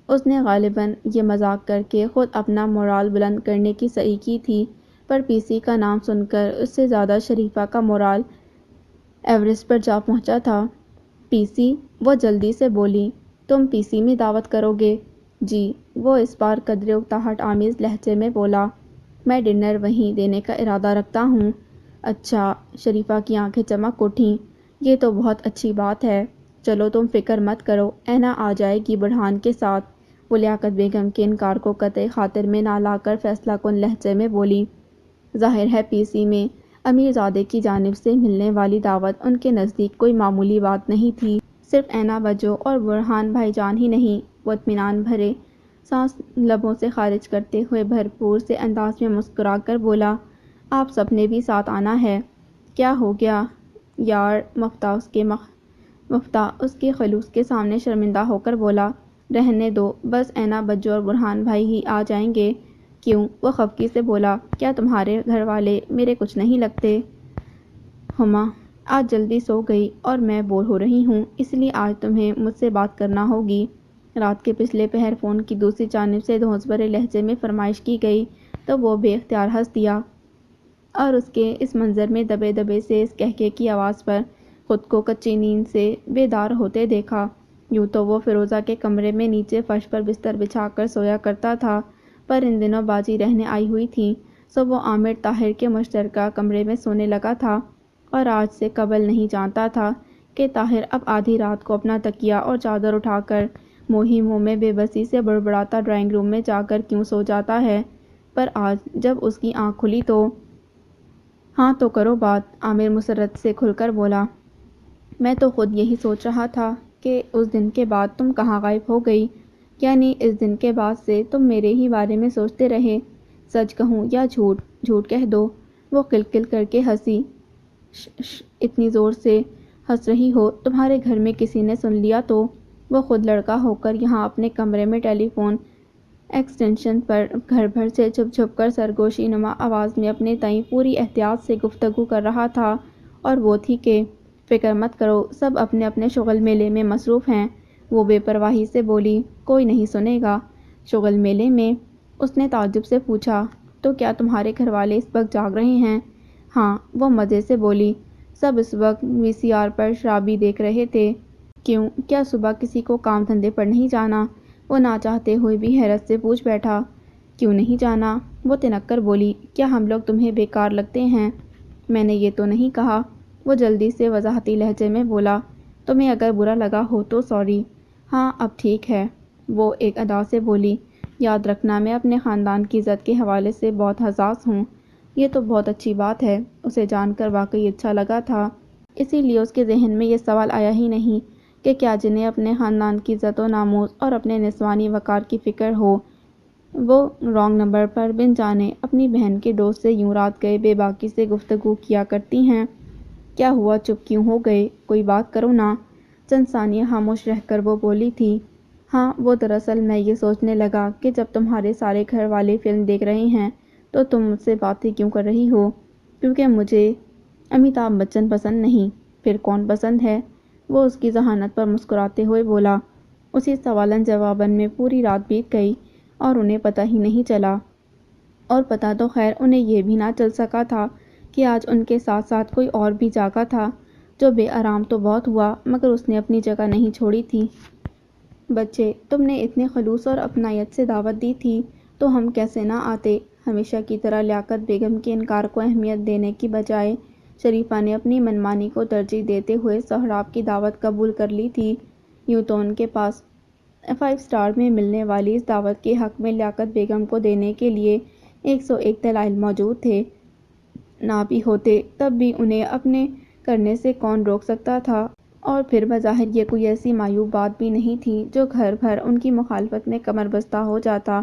اس نے غالباً یہ مذاق کر کے خود اپنا مورال بلند کرنے کی سعی کی تھی، پر PC کا نام سن کر اس سے زیادہ شریفہ کا مورال ایوریسٹ پر جا پہنچا تھا۔ PC؟ وہ جلدی سے بولی، تم PC میں دعوت کرو گے؟ جی، وہ اس بار قدرے اکتاہٹ آمیز لہجے میں بولا، میں ڈنر وہیں دینے کا ارادہ رکھتا ہوں۔ اچھا، شریفہ کی آنکھیں چمک اٹھیں، یہ تو بہت اچھی بات ہے، چلو تم فکر مت کرو، اینا آ جائے گی بڑھان کے ساتھ۔ وہ لیاقت بیگم کے انکار کو قطع خاطر میں نہ لا کر فیصلہ کن لہجے میں بولی، ظاہر ہے PC میں امیر زادے کی جانب سے ملنے والی دعوت ان کے نزدیک کوئی معمولی بات نہیں تھی۔ صرف اینا وجو اور برہان بھائی جان ہی نہیں۔ وہ اطمینان بھرے سانس لبوں سے خارج کرتے ہوئے بھرپور سے انداز میں مسکرا کر بولا، آپ سب نے بھی ساتھ آنا ہے۔ کیا ہو گیا یار؟ مفتاح اس کے خلوص کے سامنے شرمندہ ہو کر بولا، رہنے دو، بس اینا وجو اور برہان بھائی ہی آ جائیں گے۔ کیوں؟ وہ خفگی سے بولا، کیا تمہارے گھر والے میرے کچھ نہیں لگتے؟ ہما آج جلدی سو گئی اور میں بور ہو رہی ہوں، اس لیے آج تمہیں مجھ سے بات کرنا ہوگی۔ رات کے پچھلے پہر فون کی دوسری جانب سے دھونس بھرے لہجے میں فرمائش کی گئی تو وہ بے اختیار ہنس دیا، اور اس کے اس منظر میں دبے دبے سے اس کہکہے کی آواز پر خود کو کچی نیند سے بیدار ہوتے دیکھا۔ یوں تو وہ فیروزہ کے کمرے میں نیچے فرش پر بستر بچھا کر سویا کرتا تھا، پر ان دنوں باجی رہنے آئی ہوئی تھیں، سو وہ عامر طاہر کے مشترکہ کمرے میں سونے لگا تھا، اور آج سے قبل نہیں جانتا تھا کہ طاہر اب آدھی رات کو اپنا تکیہ اور چادر اٹھا کر منہ میں بے بسی سے بڑبڑاتا ڈرائنگ روم میں جا کر کیوں سو جاتا ہے، پر آج جب اس کی آنکھ کھلی تو ہاں تو کرو بات، عامر مسرت سے کھل کر بولا، میں تو خود یہی سوچ رہا تھا کہ اس دن کے بعد تم کہاں غائب ہو گئی؟ یعنی اس دن کے بعد سے تم میرے ہی بارے میں سوچتے رہے؟ سچ کہوں یا جھوٹ؟ جھوٹ کہہ دو۔ وہ کل کر کے ہنسی۔ اتنی زور سے ہنس رہی ہو تمہارے گھر میں کسی نے سن لیا تو؟ وہ خود لڑکا ہو کر یہاں اپنے کمرے میں ٹیلی فون ایکسٹینشن پر گھر بھر سے چھپ چھپ کر سرگوشی نما آواز میں اپنے تئیں پوری احتیاط سے گفتگو کر رہا تھا، اور وہ تھی کہ فکر مت کرو، سب اپنے اپنے شغل میلے میں مصروف ہیں۔ وہ بے پرواہی سے بولی، کوئی نہیں سنے گا۔ شغل میلے میں؟ اس نے تعجب سے پوچھا، تو کیا تمہارے گھر والے اس وقت جاگ رہے ہیں؟ ہاں، وہ مزے سے بولی، سب اس وقت VCR پر شرابی دیکھ رہے تھے۔ کیوں، کیا صبح کسی کو کام دھندے پر نہیں جانا؟ وہ نہ چاہتے ہوئے بھی حیرت سے پوچھ بیٹھا۔ کیوں نہیں جانا؟ وہ تنک کر بولی، کیا ہم لوگ تمہیں بیکار لگتے ہیں؟ میں نے یہ تو نہیں کہا۔ وہ جلدی سے وضاحتی لہجے میں بولا، تمہیں اگر برا لگا ہو تو سوری۔ ہاں اب ٹھیک ہے، وہ ایک ادا سے بولی۔ یاد رکھنا میں اپنے خاندان کی عزت کے حوالے سے بہت حساس ہوں۔ یہ تو بہت اچھی بات ہے۔ اسے جان کر واقعی اچھا لگا تھا، اسی لیے اس کے ذہن میں یہ سوال آیا ہی نہیں کہ کیا جنہیں اپنے خاندان کی عزت و ناموس اور اپنے نسوانی وقار کی فکر ہو، وہ رانگ نمبر پر بن جانے اپنی بہن کے دوست سے یوں رات گئے بے باکی سے گفتگو کیا کرتی ہیں۔ کیا ہوا، چپ کیوں ہو گئے؟ کوئی بات کرو نا۔ چند ثانیہ خاموش رہ کر وہ بولی تھی، ہاں وہ دراصل میں یہ سوچنے لگا کہ جب تمہارے سارے گھر والے فلم دیکھ رہے ہیں تو تم مجھ سے باتیں کیوں کر رہی ہو؟ کیونکہ مجھے امیتابھ بچن پسند نہیں۔ پھر کون پسند ہے؟ وہ اس کی ذہانت پر مسکراتے ہوئے بولا۔ اسی سوالن جوابن میں پوری رات بیت گئی اور انہیں پتہ ہی نہیں چلا، اور پتہ تو خیر انہیں یہ بھی نہ چل سکا تھا کہ آج ان کے ساتھ ساتھ کوئی اور بھی جاگا تھا، جو بے آرام تو بہت ہوا مگر اس نے اپنی جگہ نہیں چھوڑی تھی۔ بچے، تم نے اتنے خلوص اور اپنائیت سے دعوت دی تھی تو ہم کیسے نہ آتے؟ ہمیشہ کی طرح لیاقت بیگم کے انکار کو اہمیت دینے کی بجائے شریفہ نے اپنی منمانی کو ترجیح دیتے ہوئے سہراب کی دعوت قبول کر لی تھی۔ یوں تو ان کے پاس 5 اسٹار میں ملنے والی اس دعوت کے حق میں لیاقت بیگم کو دینے کے لیے 101 دلائل موجود تھے۔ نہ بھی ہوتے تب بھی انہیں اپنے کرنے سے کون روک سکتا تھا؟ اور پھر بظاہر یہ کوئی ایسی معیوب بات بھی نہیں تھی جو گھر بھر ان کی مخالفت میں کمر بستہ ہو جاتا۔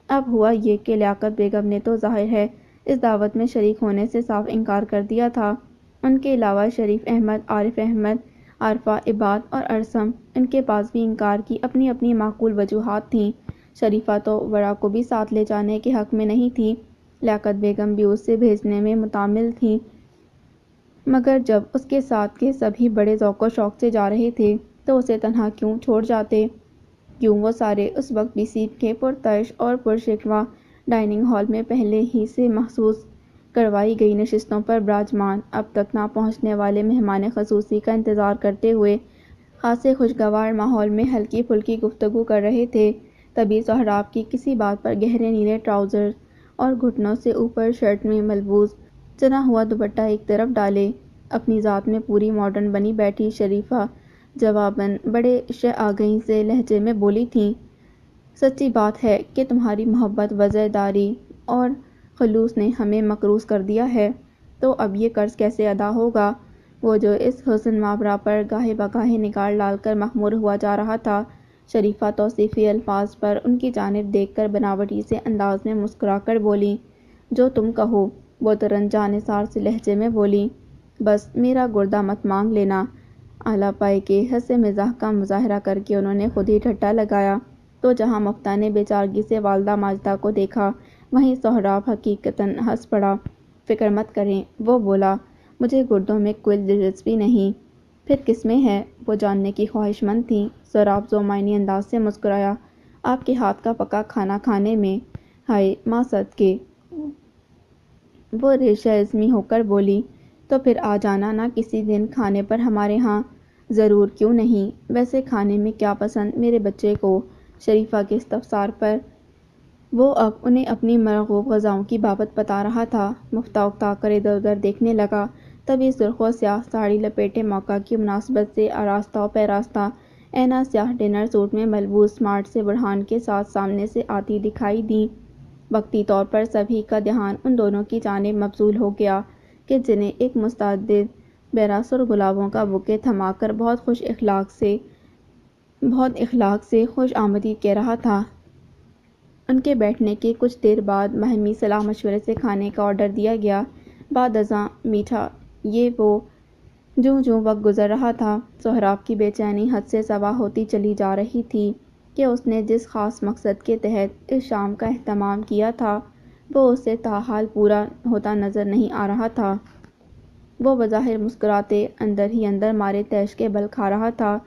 اب ہوا یہ کہ لیاقت بیگم نے تو ظاہر ہے اس دعوت میں شریک ہونے سے صاف انکار کر دیا تھا۔ ان کے علاوہ شریف احمد، عارف احمد، عارفہ، عباد اور ارسم، ان کے پاس بھی انکار کی اپنی اپنی معقول وجوہات تھیں۔ شریفہ تو ورا کو بھی ساتھ لے جانے کے حق میں نہیں تھی، لیاقت بیگم بھی اسے بھیجنے میں متعمل تھیں، مگر جب اس کے ساتھ کے سبھی بڑے ذوق و شوق سے جا رہے تھے تو اسے تنہا کیوں چھوڑ جاتے؟ کیوں وہ سارے اس وقت بھی سیٹ کے پرتعش اور پرشکوہ ڈائننگ ہال میں پہلے ہی سے مخصوص کروائی گئی نشستوں پر براجمان، اب تک نہ پہنچنے والے مہمان خصوصی کا انتظار کرتے ہوئے خاصے خوشگوار ماحول میں ہلکی پھلکی گفتگو کر رہے تھے؟ تبھی سہراب کی کسی بات پر گہرے نیلے ٹراؤزرز اور گھٹنوں سے اوپر شرٹ میں ملبوس چنا ہوا دوپٹہ ایک طرف ڈالے اپنی ذات میں پوری ماڈرن بنی بیٹھی شریفہ جواباً بڑے شائع سے لہجے میں بولی تھیں، سچی بات ہے کہ تمہاری محبت، وفا داری اور خلوص نے ہمیں مکروس کر دیا ہے، تو اب یہ قرض کیسے ادا ہوگا؟ وہ جو اس حسن مابرہ پر گاہے بگاہے نگار ڈال کر مخمور ہوا جا رہا تھا، شریفہ توصیفی الفاظ پر ان کی جانب دیکھ کر بناوٹی سے انداز میں مسکرا کر بولی، جو تم کہو۔ وہ ترنت جانثار سے لہجے میں بولی، بس میرا گردہ مت مانگ لینا۔ اعلیٰ پائے کے حسن مزاح کا مظاہرہ کر کے انہوں نے خود ہی ٹھٹا لگایا تو جہاں مفتاح نے بے چارگی سے والدہ ماجدہ کو دیکھا وہیں سہراب حقیقتاً ہنس پڑا۔ فکر مت کریں، وہ بولا، مجھے گردوں میں کوئی دلچسپی نہیں۔ پھر کس میں ہے؟ وہ جاننے کی خواہش مند تھی۔ سہراب ذو معنی انداز سے مسکرایا، آپ کے ہاتھ کا پکا کھانا کھانے میں۔ ہائے ماں صدقے! وہ ریشہ عظمی ہو کر بولی، تو پھر آ جانا نا کسی دن کھانے پر ہمارے ہاں۔ ضرور، کیوں نہیں؟ ویسے کھانے میں کیا پسند میرے بچے کو؟ شریفہ کے استفسار پر وہ اب انہیں اپنی مرغوب غذاؤں کی بابت بتا رہا تھا، مفتاح اکتا کر ادھر ادھر دیکھنے لگا۔ تبھی سرخ و سیاہ ساڑی لپیٹے موقع کی مناسبت سے آراستہ و پیراستہ اینا سیاہ ڈنر سوٹ میں ملبوس اسمارٹ سے بڑھان کے ساتھ سامنے سے آتی دکھائی دیں۔ وقتی طور پر سبھی کا دھیان ان دونوں کی جانب مبذول ہو گیا کہ جنہیں ایک متعدد بے راسر گلابوں کا بوکے تھما کر بہت خوش اخلاق سے بہت اخلاق سے خوش آمدید کہہ رہا تھا۔ ان کے بیٹھنے کے کچھ دیر بعد باہمی صلاح مشورے سے کھانے کا آرڈر دیا گیا۔ بعد ازاں میٹھا یہ وہ جوں وقت گزر رہا تھا، سہراب کی بے چینی حد سے سوا ہوتی چلی جا رہی تھی کہ اس نے جس خاص مقصد کے تحت اس شام کا اہتمام کیا تھا وہ اس سے تاحال پورا ہوتا نظر نہیں آ رہا تھا۔ وہ بظاہر مسکراتے اندر ہی اندر مارے طیش کے بل کھا رہا تھا،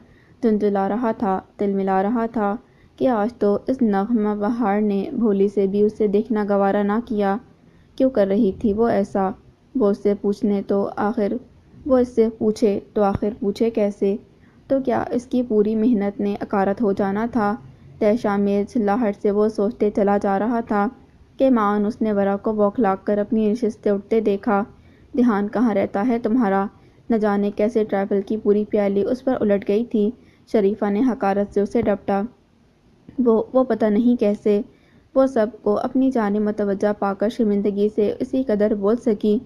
جھنجھلا رہا تھا، تلملا رہا تھا کہ آج تو اس نغمہ بہار نے بھولی سے بھی اسے دیکھنا گوارا نہ کیا۔ کیوں کر رہی تھی وہ ایسا؟ وہ اس سے پوچھے تو آخر پوچھے کیسے؟ تو کیا اس کی پوری محنت نے اکارت ہو جانا تھا؟ طیش آمیز جھلاہٹ سے وہ سوچتے چلا جا رہا تھا کہ معاً اس نے ورا کو بوکھلا کر اپنی نشست سے اٹھتے دیکھا۔ دھیان کہاں رہتا ہے تمہارا؟ نہ جانے کیسے ٹرائفل کی پوری پیالی اس پر الٹ گئی تھی۔ شریفہ نے حقارت سے اسے ڈپٹا۔ وہ پتہ نہیں کیسے؟ وہ سب کو اپنی جانب متوجہ پا کر شرمندگی سے اسی قدر بول سکی،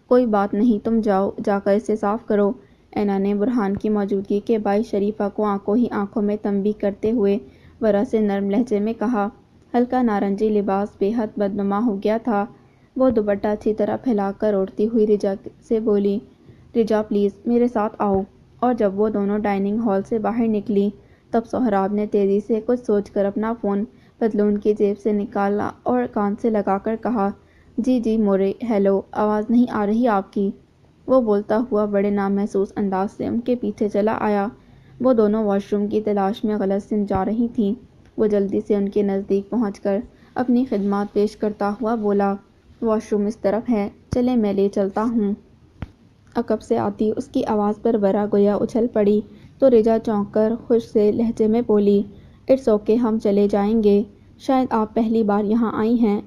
کوئی بات نہیں، تم جاؤ، جا کر اسے صاف کرو۔ اینا نے برہان کی موجودگی کے باعث شریفہ کو آنکھوں ہی آنکھوں میں تنبیہ کرتے ہوئے ورا سے نرم لہجے میں کہا۔ ہلکا نارنجی لباس بے حد بدنما ہو گیا تھا۔ وہ دوپٹہ اچھی طرح پھیلا کر اوڑھتی ہوئی رجا سے بولی، رجا پلیز میرے ساتھ آؤ۔ اور جب وہ دونوں ڈائننگ ہال سے باہر نکلیں تب سہراب نے تیزی سے کچھ سوچ کر اپنا فون پتلون کی جیب سے نکالا اور کان سے لگا کر کہا، جی مورے، ہیلو، آواز نہیں آ رہی آپ کی؟ وہ بولتا ہوا بڑے نامحسوس انداز سے ان کے پیچھے چلا آیا۔ وہ دونوں واش روم کی تلاش میں غلط سمت جا رہی تھیں۔ وہ جلدی سے ان کے نزدیک پہنچ کر اپنی خدمات پیش کرتا ہوا بولا، واش روم اس طرف ہے، چلیں میں لے چلتا ہوں۔ عقب سے آتی اس کی آواز پر ورا گویا اچھل پڑی تو رجا چونک کر خوش سے لہجے میں بولی، اٹس اوکے، ہم چلے جائیں گے، شاید آپ پہلی بار یہاں آئی ہیں۔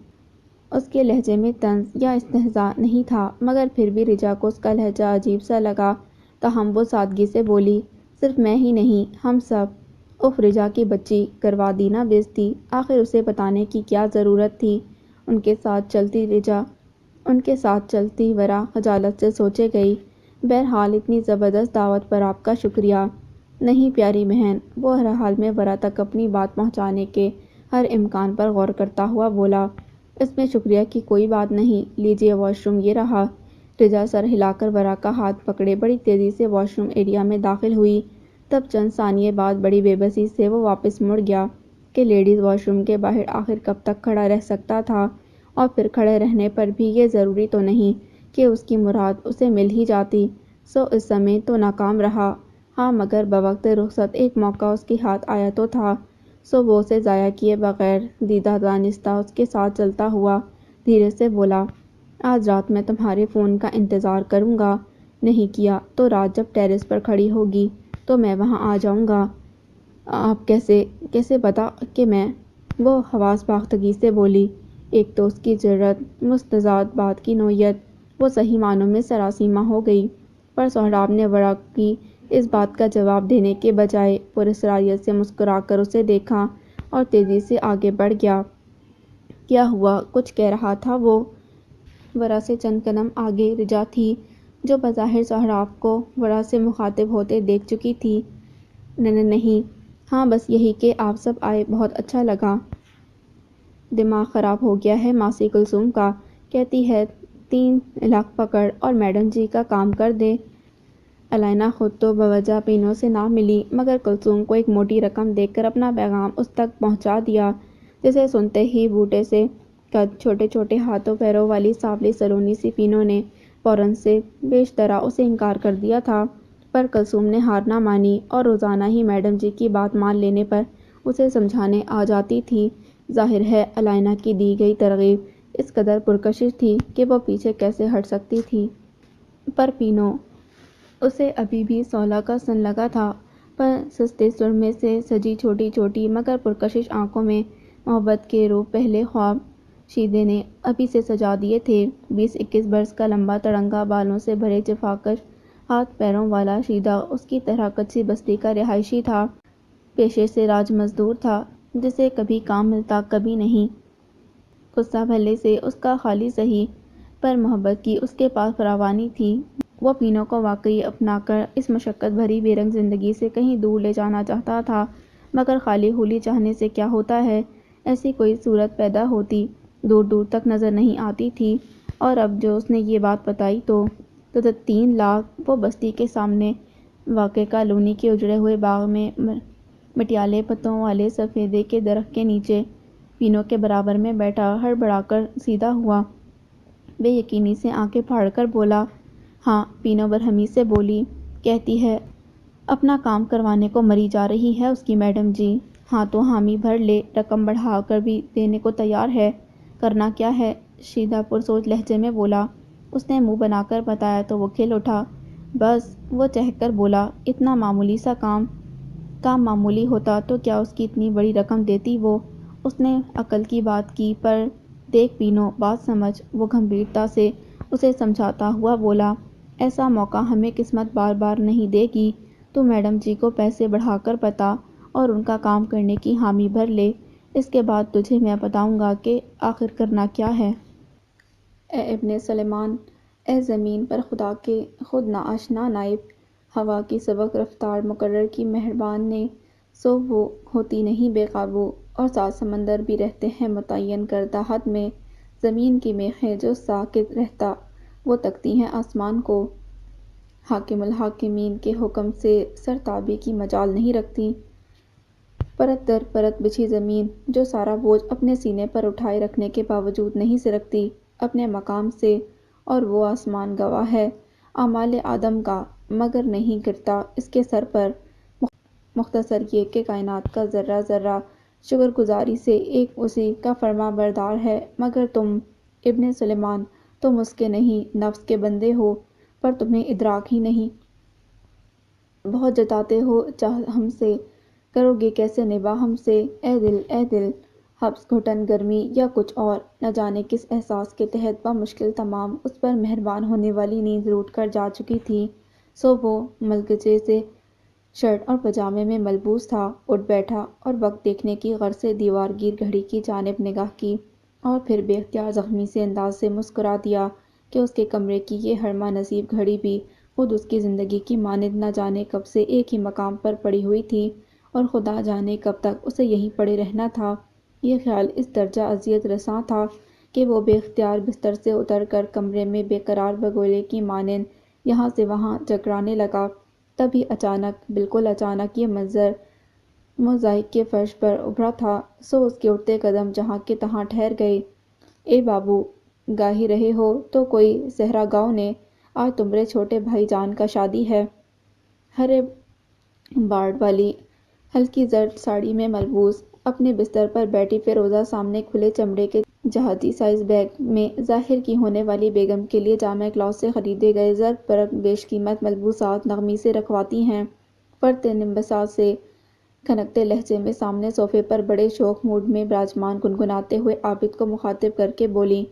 اس کے لہجے میں طنز یا استہزاء نہیں تھا مگر پھر بھی رجا کو اس کا لہجہ عجیب سا لگا، تاہم وہ سادگی سے بولی، صرف میں ہی نہیں، ہم سب۔ اف رجا کی بچی، کروا دی نا بےعزتی، آخر اسے بتانے کی کیا ضرورت تھی؟ ان کے ساتھ چلتی ورا خجالت سے سوچے گئی، بہرحال اتنی زبردست دعوت پر آپ کا شکریہ۔ نہیں پیاری بہن، وہ ہر حال میں ورا تک اپنی بات پہنچانے کے ہر امکان پر غور کرتا ہوا بولا، اس میں شکریہ کی کوئی بات نہیں، لیجیے واش روم یہ رہا۔ رجا سر ہلا کر ورا کا ہاتھ پکڑے بڑی تیزی سے واش روم ایریا میں داخل ہوئی۔ تب چند ثانیے بعد بڑی بے بسی سے وہ واپس مڑ گیا کہ لیڈیز واش روم کے باہر آخر کب تک کھڑا رہ سکتا تھا، اور پھر کھڑے رہنے پر بھی یہ ضروری تو نہیں کہ اس کی مراد اسے مل ہی جاتی، سو اس سمے تو ناکام رہا۔ ہاں مگر بوقت رخصت ایک موقع اس کے ہاتھ آیا تو تھا، سو وہ اسے ضائع کیے بغیر دیدہ دانستہ اس کے ساتھ چلتا ہوا دھیرے سے بولا، آج رات میں تمہارے فون کا انتظار کروں گا، نہیں کیا تو رات جب ٹیرس پر کھڑی ہوگی تو میں وہاں آ جاؤں گا۔ آپ کیسے پتا کہ میں؟ وہ حواس باختگی سے بولی۔ ایک تو اس کی جرأت، مستزاد بات کی نوعیت، وہ صحیح معنوں میں سراسیمہ ہو گئی، پر سہراب نے ورا کی اس بات کا جواب دینے کے بجائے پراسراریت سے مسکرا کر اسے دیکھا اور تیزی سے آگے بڑھ گیا۔ کیا ہوا؟ کچھ کہہ رہا تھا وہ؟ ورا سے چند قدم آگے رجا تھی جو بظاہر سہراب کو ورا سے مخاطب ہوتے دیکھ چکی تھی۔ نہیں، ہاں بس یہی کہ آپ سب آئے، بہت اچھا لگا۔ دماغ خراب ہو گیا ہے ماسی کلثوم کا، کہتی ہے 3 لاکھ پکڑ اور میڈم جی کا کام کر دے۔ الینا خود تو بوجہ پینوں سے نہ ملی مگر کلثوم کو ایک موٹی رقم دے کر اپنا پیغام اس تک پہنچا دیا، جسے سنتے ہی بوٹے سے قد، چھوٹے چھوٹے ہاتھوں پیروں والی سانولی سلونی سی پینوں نے فوراً سے بیشترا اسے انکار کر دیا تھا، پر کلثوم نے ہار نہ مانی اور روزانہ ہی میڈم جی کی بات مان لینے پر اسے سمجھانے آ جاتی تھی۔ ظاہر ہے الینا کی دی گئی ترغیب اس قدر پرکشش تھی کہ وہ پیچھے کیسے ہٹ سکتی تھی، پر پینوں اسے ابھی بھی 16 کا سن لگا تھا، پر سستے سرمے سے سجی چھوٹی چھوٹی مگر پرکشش آنکھوں میں محبت کے روپ پہلے خواب شیدے نے ابھی سے سجا دیے تھے۔ 20-21 برس کا لمبا تڑنگا بالوں سے بھرے جفاکش ہاتھ پیروں والا شیدہ اس کی طرح کچی بستی کا رہائشی تھا، پیشے سے راج مزدور تھا جسے کبھی کام ملتا کبھی نہیں، غصہ بھلے سے اس کا خالی سہی، پر محبت کی اس کے پاس فراوانی تھی۔ وہ پینوں کو واقعی اپنا کر اس مشقت بھری بے رنگ زندگی سے کہیں دور لے جانا چاہتا تھا، مگر خالی ہولی چاہنے سے کیا ہوتا ہے؟ ایسی کوئی صورت پیدا ہوتی دور دور تک نظر نہیں آتی تھی، اور اب جو اس نے یہ بات بتائی تو 3 لاکھ وہ بستی کے سامنے واقع کالونی کے اجڑے ہوئے باغ میں مٹیالے پتوں والے سفیدے کے درخت کے نیچے پینوں کے برابر میں بیٹھا ہڑبڑا کر سیدھا ہوا، بے یقینی سے آنکھیں پھاڑ کر بولا۔ ہاں، پینو برہمی سے بولی، کہتی ہے اپنا کام کروانے کو مری جا رہی ہے اس کی میڈم جی۔ ہاں تو حامی بھر لے، رقم بڑھا کر بھی دینے کو تیار ہے۔ کرنا کیا ہے؟ شیدہ پرسوچ لہجے میں بولا۔ اس نے منہ بنا کر بتایا تو وہ کھل اٹھا۔ بس، وہ چہک کر بولا، اتنا معمولی سا کام معمولی ہوتا تو کیا اس کی اتنی بڑی رقم دیتی وہ؟ اس نے عقل کی بات کی، پر دیکھ پینو، بات سمجھ۔ وہ گمبھیرتا سے اسے سمجھاتا ہوا بولا، ایسا موقع ہمیں قسمت بار بار نہیں دے گی۔ تو میڈم جی کو پیسے بڑھا کر بتا اور ان کا کام کرنے کی حامی بھر لے، اس کے بعد تجھے میں بتاؤں گا کہ آخر کرنا کیا ہے۔ اے ابن سلیمان، اے زمین پر خدا کے خود ناآشنا نائب، ہوا کی سبک رفتار مقرر کی مہربان نے، سو وہ ہوتی نہیں بے قابو، اور 7 سمندر بھی رہتے ہیں متعین کردہ حد میں۔ زمین کی میخیں جو ساکت رہتا وہ تکتی ہیں آسمان کو، حاکم الحاکمین کے حکم سے سرتابی کی مجال نہیں رکھتی۔ پرت در پرت بچھی زمین جو سارا بوجھ اپنے سینے پر اٹھائے رکھنے کے باوجود نہیں سرکتی اپنے مقام سے، اور وہ آسمان گواہ ہے اعمال آدم کا، مگر نہیں گرتا اس کے سر پر۔ مختصر یہ کہ کائنات کا ذرہ ذرہ شکر گزاری سے ایک اسی کا فرما بردار ہے، مگر تم ابن سلیمان، تم اس کے نہیں، نفس کے بندے ہو، پر تمہیں ادراک ہی نہیں۔ بہت جتاتے ہو چاہ ہم سے، کرو گے کیسے نباہ ہم سے؟ اے دل، اے دل، حبس، گھٹن، گرمی یا کچھ اور، نہ جانے کس احساس کے تحت بمشکل تمام اس پر مہربان ہونے والی نیند لوٹ کر جا چکی تھی، سو وہ ملگجے سے شرٹ اور پاجامے میں ملبوس تھا، اٹھ بیٹھا اور وقت دیکھنے کی غرض سے دیوار گیر گھڑی کی جانب نگاہ کی، اور پھر بے اختیار زخمی سے انداز سے مسکرا دیا کہ اس کے کمرے کی یہ ہرما نصیب گھڑی بھی خود اس کی زندگی کی مانند نہ جانے کب سے ایک ہی مقام پر پڑی ہوئی تھی، اور خدا جانے کب تک اسے یہیں پڑے رہنا تھا۔ یہ خیال اس درجہ اذیت رساں تھا کہ وہ بے اختیار بستر سے اتر کر کمرے میں بے قرار بگولے کی مانند یہاں سے وہاں جکڑانے لگا۔ تبھی اچانک، بالکل اچانک، یہ منظر موزائیک کے فرش پر ابھرا تھا، سو اس کے اٹھتے قدم جہاں کے تہاں ٹھہر گئے۔ اے بابو، گا ہی رہے ہو تو کوئی صحرا گاؤ نے، آج تمرے چھوٹے بھائی جان کا شادی ہے۔ ہرے بارڈ والی ہلکی زرد ساڑی میں ملبوس، اپنے بستر پر بیٹھی فیروزہ سامنے کھلے چمڑے کے جہازی سائز بیگ میں ظاہر کی ہونے والی بیگم کے لیے جامع کلاتھ سے خریدے گئے زرد برق بیش قیمت ملبوسات نغمی سے رکھواتی ہیں، فرط نمبسات سے کھنکتے لہجے میں سامنے صوفے پر بڑے شوخ موڈ میں براجمان گنگناتے ہوئے عابد کو مخاطب کر کے بولی،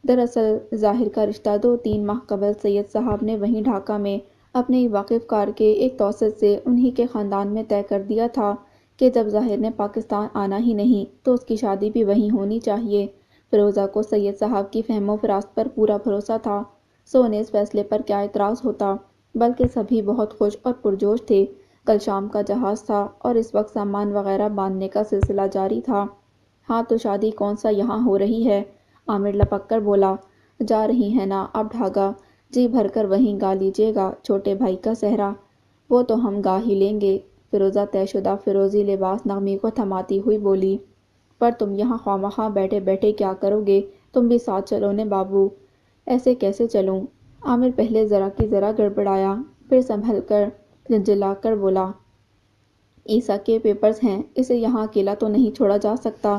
دراصل ظاہر کا رشتہ 2-3 ماہ قبل سید صاحب نے وہیں ڈھاکہ میں اپنے ہی واقف کار کے ایک توسط سے انہی کے خاندان میں طے کر دیا تھا کہ جب ظاہر نے پاکستان آنا ہی نہیں تو اس کی شادی بھی وہیں ہونی چاہیے۔ فیروزہ کو سید صاحب کی فہم و فراست پر پورا بھروسہ تھا، سو انہیں اس فیصلے پر کیا اعتراض ہوتا، بلکہ سبھی بہت خوش اور پرجوش تھے۔ کل شام کا جہاز تھا اور اس وقت سامان وغیرہ باندھنے کا سلسلہ جاری تھا۔ ہاں تو شادی کون سا یہاں ہو رہی ہے؟ عامر لپک کر بولا، جا رہی ہیں نا اب ڈھاکہ، جی بھر کر وہیں گا لیجیے گا چھوٹے بھائی کا سہرا۔ وہ تو ہم گا ہی لیں گے، فیروزہ طے شدہ فیروزی لباس نغمی کو تھماتی ہوئی بولی، پر تم یہاں خواہ بیٹھے بیٹھے کیا کرو گے؟ تم بھی ساتھ چلو نے بابو۔ ایسے کیسے چلوں؟ عامر پہلے ذرا کی ذرا گڑبڑایا، پھر سنبھل کر جھنجھلا کر بولا، عیسیٰ کے پیپرز ہیں، اسے یہاں اکیلا تو نہیں چھوڑا جا سکتا۔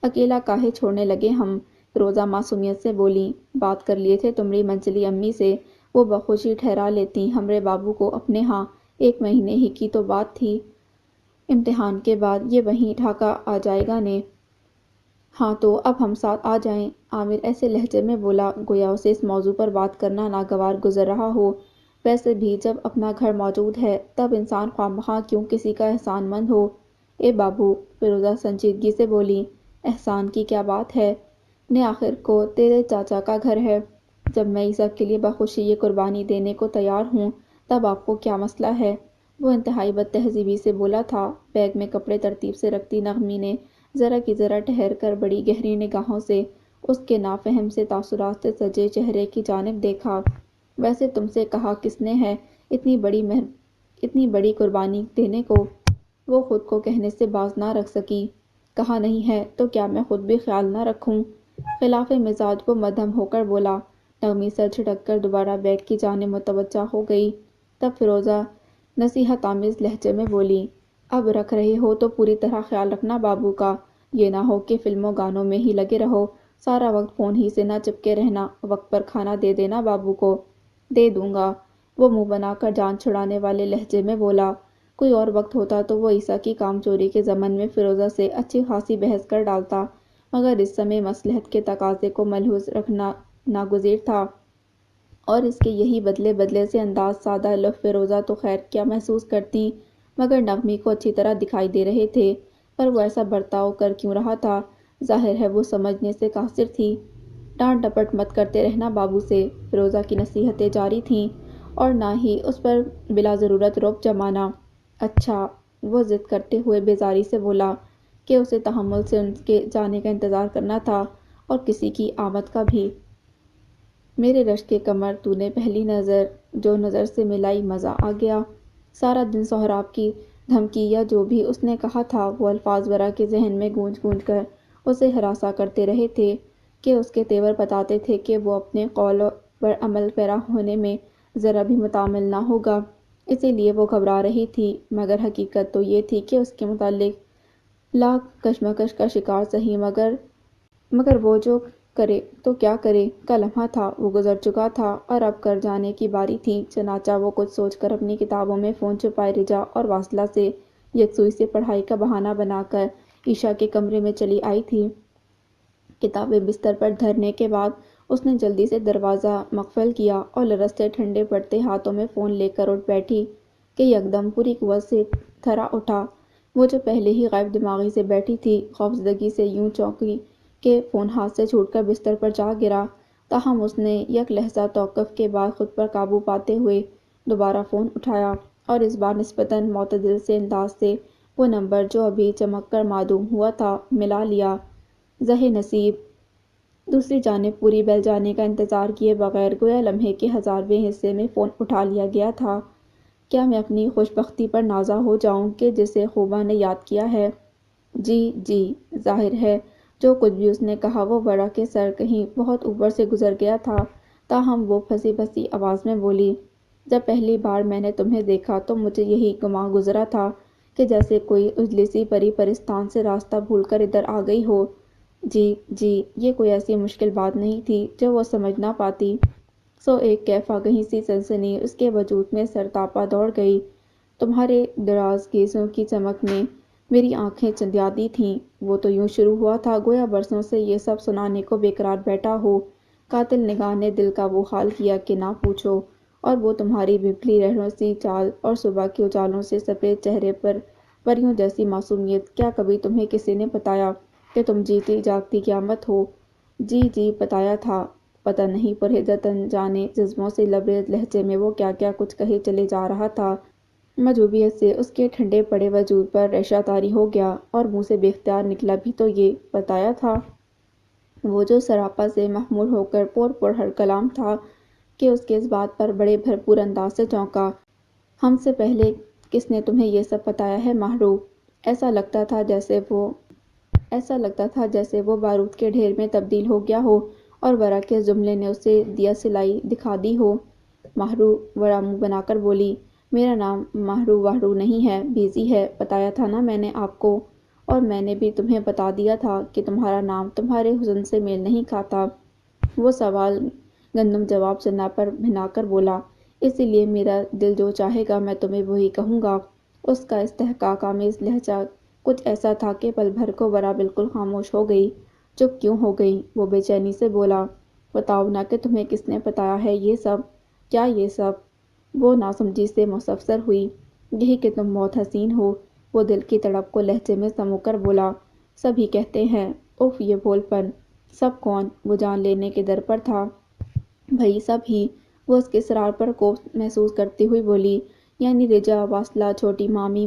اکیلا کاہے چھوڑنے لگے ہم؟ فیروزہ معصومیت سے بولی، بات کر لیے تھے تمری منچلی امی سے، وہ بخوشی ٹھہرا لیتی ہمرے بابو کو اپنے ہاں، 1 مہینے ہی کی تو بات تھی، امتحان کے بعد یہ وہیں ڈھاکہ آ جائے گا نے۔ ہاں تو اب ہم ساتھ آ جائیں؟ عامر ایسے لہجے میں بولا گویا اسے اس موضوع پر بات کرنا ناگوار گزر رہا ہو۔ ویسے بھی جب اپنا گھر موجود ہے تب انسان خواہ کیوں کسی کا احسان مند ہو؟ اے بابو، فیروزہ سنجیدگی سے بولی، احسان کی کیا بات ہے؟ نے آخر کو تیرے چاچا کا گھر ہے، جب میں عیسیٰ کے لیے بخوشی یہ قربانی دینے کو تیار ہوں تب آپ کو کیا مسئلہ ہے؟ وہ انتہائی بد تہذیبی سے بولا تھا۔ بیگ میں کپڑے ترتیب سے رکھتی نغمی نے ذرا کی ذرا ٹھہر کر بڑی گہری نگاہوں سے اس کے نافہم سے تاثرات سے سجے چہرے کی جانب دیکھا۔ ویسے تم سے کہا کس نے ہے اتنی بڑی قربانی دینے کو؟ وہ خود کو کہنے سے باز نہ رکھ سکی۔ کہا نہیں ہے تو کیا میں خود بھی خیال نہ رکھوں؟ خلاف مزاج وہ مدھم ہو کر بولا۔ نغمی سر جھٹک کر دوبارہ بیگ کی جانب متوجہ ہو گئی۔ تب فیروزہ نصیحت آمیز لہجے میں بولی، اب رکھ رہے ہو تو پوری طرح خیال رکھنا بابو کا، یہ نہ ہو کہ فلموں گانوں میں ہی لگے رہو، سارا وقت فون ہی سے نہ چپکے رہنا، وقت پر کھانا دے دینا بابو کو۔ دے دوں گا، وہ منہ بنا کر جان چھڑانے والے لہجے میں بولا۔ کوئی اور وقت ہوتا تو وہ عیسیٰ کی کام چوری کے ضمن میں فیروزہ سے اچھی خاصی بحث کر ڈالتا، مگر اس سمے مصلحت کے تقاضے کو ملحوظ رکھنا ناگزیر تھا، اور اس کے یہی بدلے بدلے سے انداز سادہ لطف فیروزہ تو خیر کیا محسوس کرتی، مگر نغمی کو اچھی طرح دکھائی دے رہے تھے۔ پر وہ ایسا برتاؤ کر کیوں رہا تھا؟ ظاہر ہے وہ سمجھنے سے قاصر تھی۔ ڈانٹ ڈپٹ مت کرتے رہنا بابو سے، فیروزہ کی نصیحتیں جاری تھیں، اور نہ ہی اس پر بلا ضرورت رعب جمانا۔ اچھا، وہ ضد کرتے ہوئے بیزاری سے بولا کہ اسے تحمل سے ان کے جانے کا انتظار کرنا تھا، اور کسی کی آمد کا بھی۔ میرے رشک کے قمر، تو نے پہلی نظر جو نظر سے ملائی مزہ آ گیا۔ سارا دن سہراب کی دھمکی یا جو بھی اس نے کہا تھا وہ الفاظ ورا کے ذہن میں گونج گونج کر اسے ہراساں کرتے رہے تھے کہ اس کے تیور بتاتے تھے کہ وہ اپنے قول پر عمل پیرا ہونے میں ذرا بھی متعامل نہ ہوگا، اسی لیے وہ گھبرا رہی تھی، مگر حقیقت تو یہ تھی کہ اس کے متعلق لاکھ کشمکش کا شکار سہی، مگر وہ جو کرے تو کیا کرے؟ کا لمحہ تھا، وہ گزر چکا تھا، اور اب کر جانے کی باری تھی۔ چنانچہ وہ کچھ سوچ کر اپنی کتابوں میں فون چھپائے رجا اور واصلہ سے یکسوئی سے پڑھائی کا بہانہ بنا کر عشاء کے کمرے میں چلی آئی تھی۔ کتابیں بستر پر دھرنے کے بعد اس نے جلدی سے دروازہ مقفل کیا اور لرزتے ٹھنڈے پڑتے ہاتھوں میں فون لے کر اٹھ بیٹھی کہ یکدم پوری قوت سے تھرا اٹھا۔ وہ جو پہلے ہی غائب دماغی سے بیٹھی تھی، خوفزدگی سے یوں چونکی کہ فون ہاتھ سے چھوٹ کر بستر پر جا گرا، تاہم اس نے یک لحظہ توقف کے بعد خود پر قابو پاتے ہوئے دوبارہ فون اٹھایا، اور اس بار نسبتاً معتدل سے انداز سے وہ نمبر جو ابھی چمک کر معدوم ہوا تھا ملا لیا۔ زہے نصیب! دوسری جانب پوری بیل جانے کا انتظار کیے بغیر گویا لمحے کے ہزارویں حصے میں فون اٹھا لیا گیا تھا۔ کیا میں اپنی خوش بختی پر نازا ہو جاؤں کہ جسے خوباں نے یاد کیا ہے؟ جی، ظاہر ہے جو کچھ بھی اس نے کہا وہ ورا کے سر کہیں بہت اوپر سے گزر گیا تھا، تاہم وہ پھنسی پھنسی آواز میں بولی، جب پہلی بار میں نے تمہیں دیکھا تو مجھے یہی گمان گزرا تھا کہ جیسے کوئی اجلی سی پری پرستان سے راستہ بھول کر ادھر آ گئی ہو۔ جی، یہ کوئی ایسی مشکل بات نہیں تھی جو وہ سمجھ نہ پاتی، سو ایک کیف آگہی سی سنسنی اس کے وجود میں سرتاپا دوڑ گئی۔ تمہارے دراز گیسوں کی چمک نے میری آنکھیں چندیا دی تھیں۔ وہ تو یوں شروع ہوا تھا گویا برسوں سے یہ سب سنانے کو بے قرار بیٹھا ہو۔ قاتل نگاہ نے دل کا وہ حال کیا کہ نہ پوچھو، اور وہ تمہاری بھپلی رہنوں سی چال اور صبح کے اجالوں سے سفید چہرے پر پریوں جیسی معصومیت، کیا کبھی تمہیں کسی نے بتایا کہ تم جیتی جاگتی قیامت ہو؟ جی، بتایا تھا۔ پتہ نہیں پرہیزت انجانے جذبوں سے لبریز لہجے میں وہ کیا کچھ کہے چلے جا رہا تھا۔ مجوبیت سے اس کے ٹھنڈے پڑے وجود پر ریشہ طاری ہو گیا، اور منہ سے بے اختیار نکلا بھی تو یہ بتایا تھا۔ وہ جو سراپا سے محمول ہو کر پور ہر کلام تھا کہ اس کے اس بات پر بڑے بھرپور انداز سے چونکا، ہم سے پہلے کس نے تمہیں یہ سب بتایا ہے ماہرو؟ ایسا لگتا تھا جیسے وہ بارود کے ڈھیر میں تبدیل ہو گیا ہو، اور ورا کے اس جملے نے اسے دیا سلائی دکھا دی ہو۔ ماہرو! ورا منہ بنا کر بولی، میرا نام ماہرو واہرو نہیں ہے، بیزی ہے، بتایا تھا نا میں نے آپ کو، اور میں نے بھی تمہیں بتا دیا تھا کہ تمہارا نام تمہارے حسن سے میل نہیں کھاتا۔ وہ سوال گندم جواب چنا پر بھنا کر بولا، اسی لیے میرا دل جو چاہے گا میں تمہیں وہی کہوں گا۔ اس کا استحقاق آمیز لہجہ کچھ ایسا تھا کہ پل بھر کو ورا بالکل خاموش ہو گئی۔ چپ کیوں ہو گئی؟ وہ بے چینی سے بولا، بتاؤ نا کہ تمہیں کس نے بتایا ہے یہ سب؟ کیا یہ سب؟ وہ ناسمجھی سے مستفسر ہوئی۔ یہی کہ تم بہت حسین ہو، وہ دل کی تڑپ کو لہجے میں سمو کر بولا۔ سبھی کہتے ہیں۔ اف یہ بھول پن! سب کون؟ وہ جان لینے کے در پر تھا۔ بھئی سب ہی، وہ اس کے اصرار پر کوفت محسوس کرتی ہوئی بولی۔ یعنی رجا، واصلہ، چھوٹی مامی،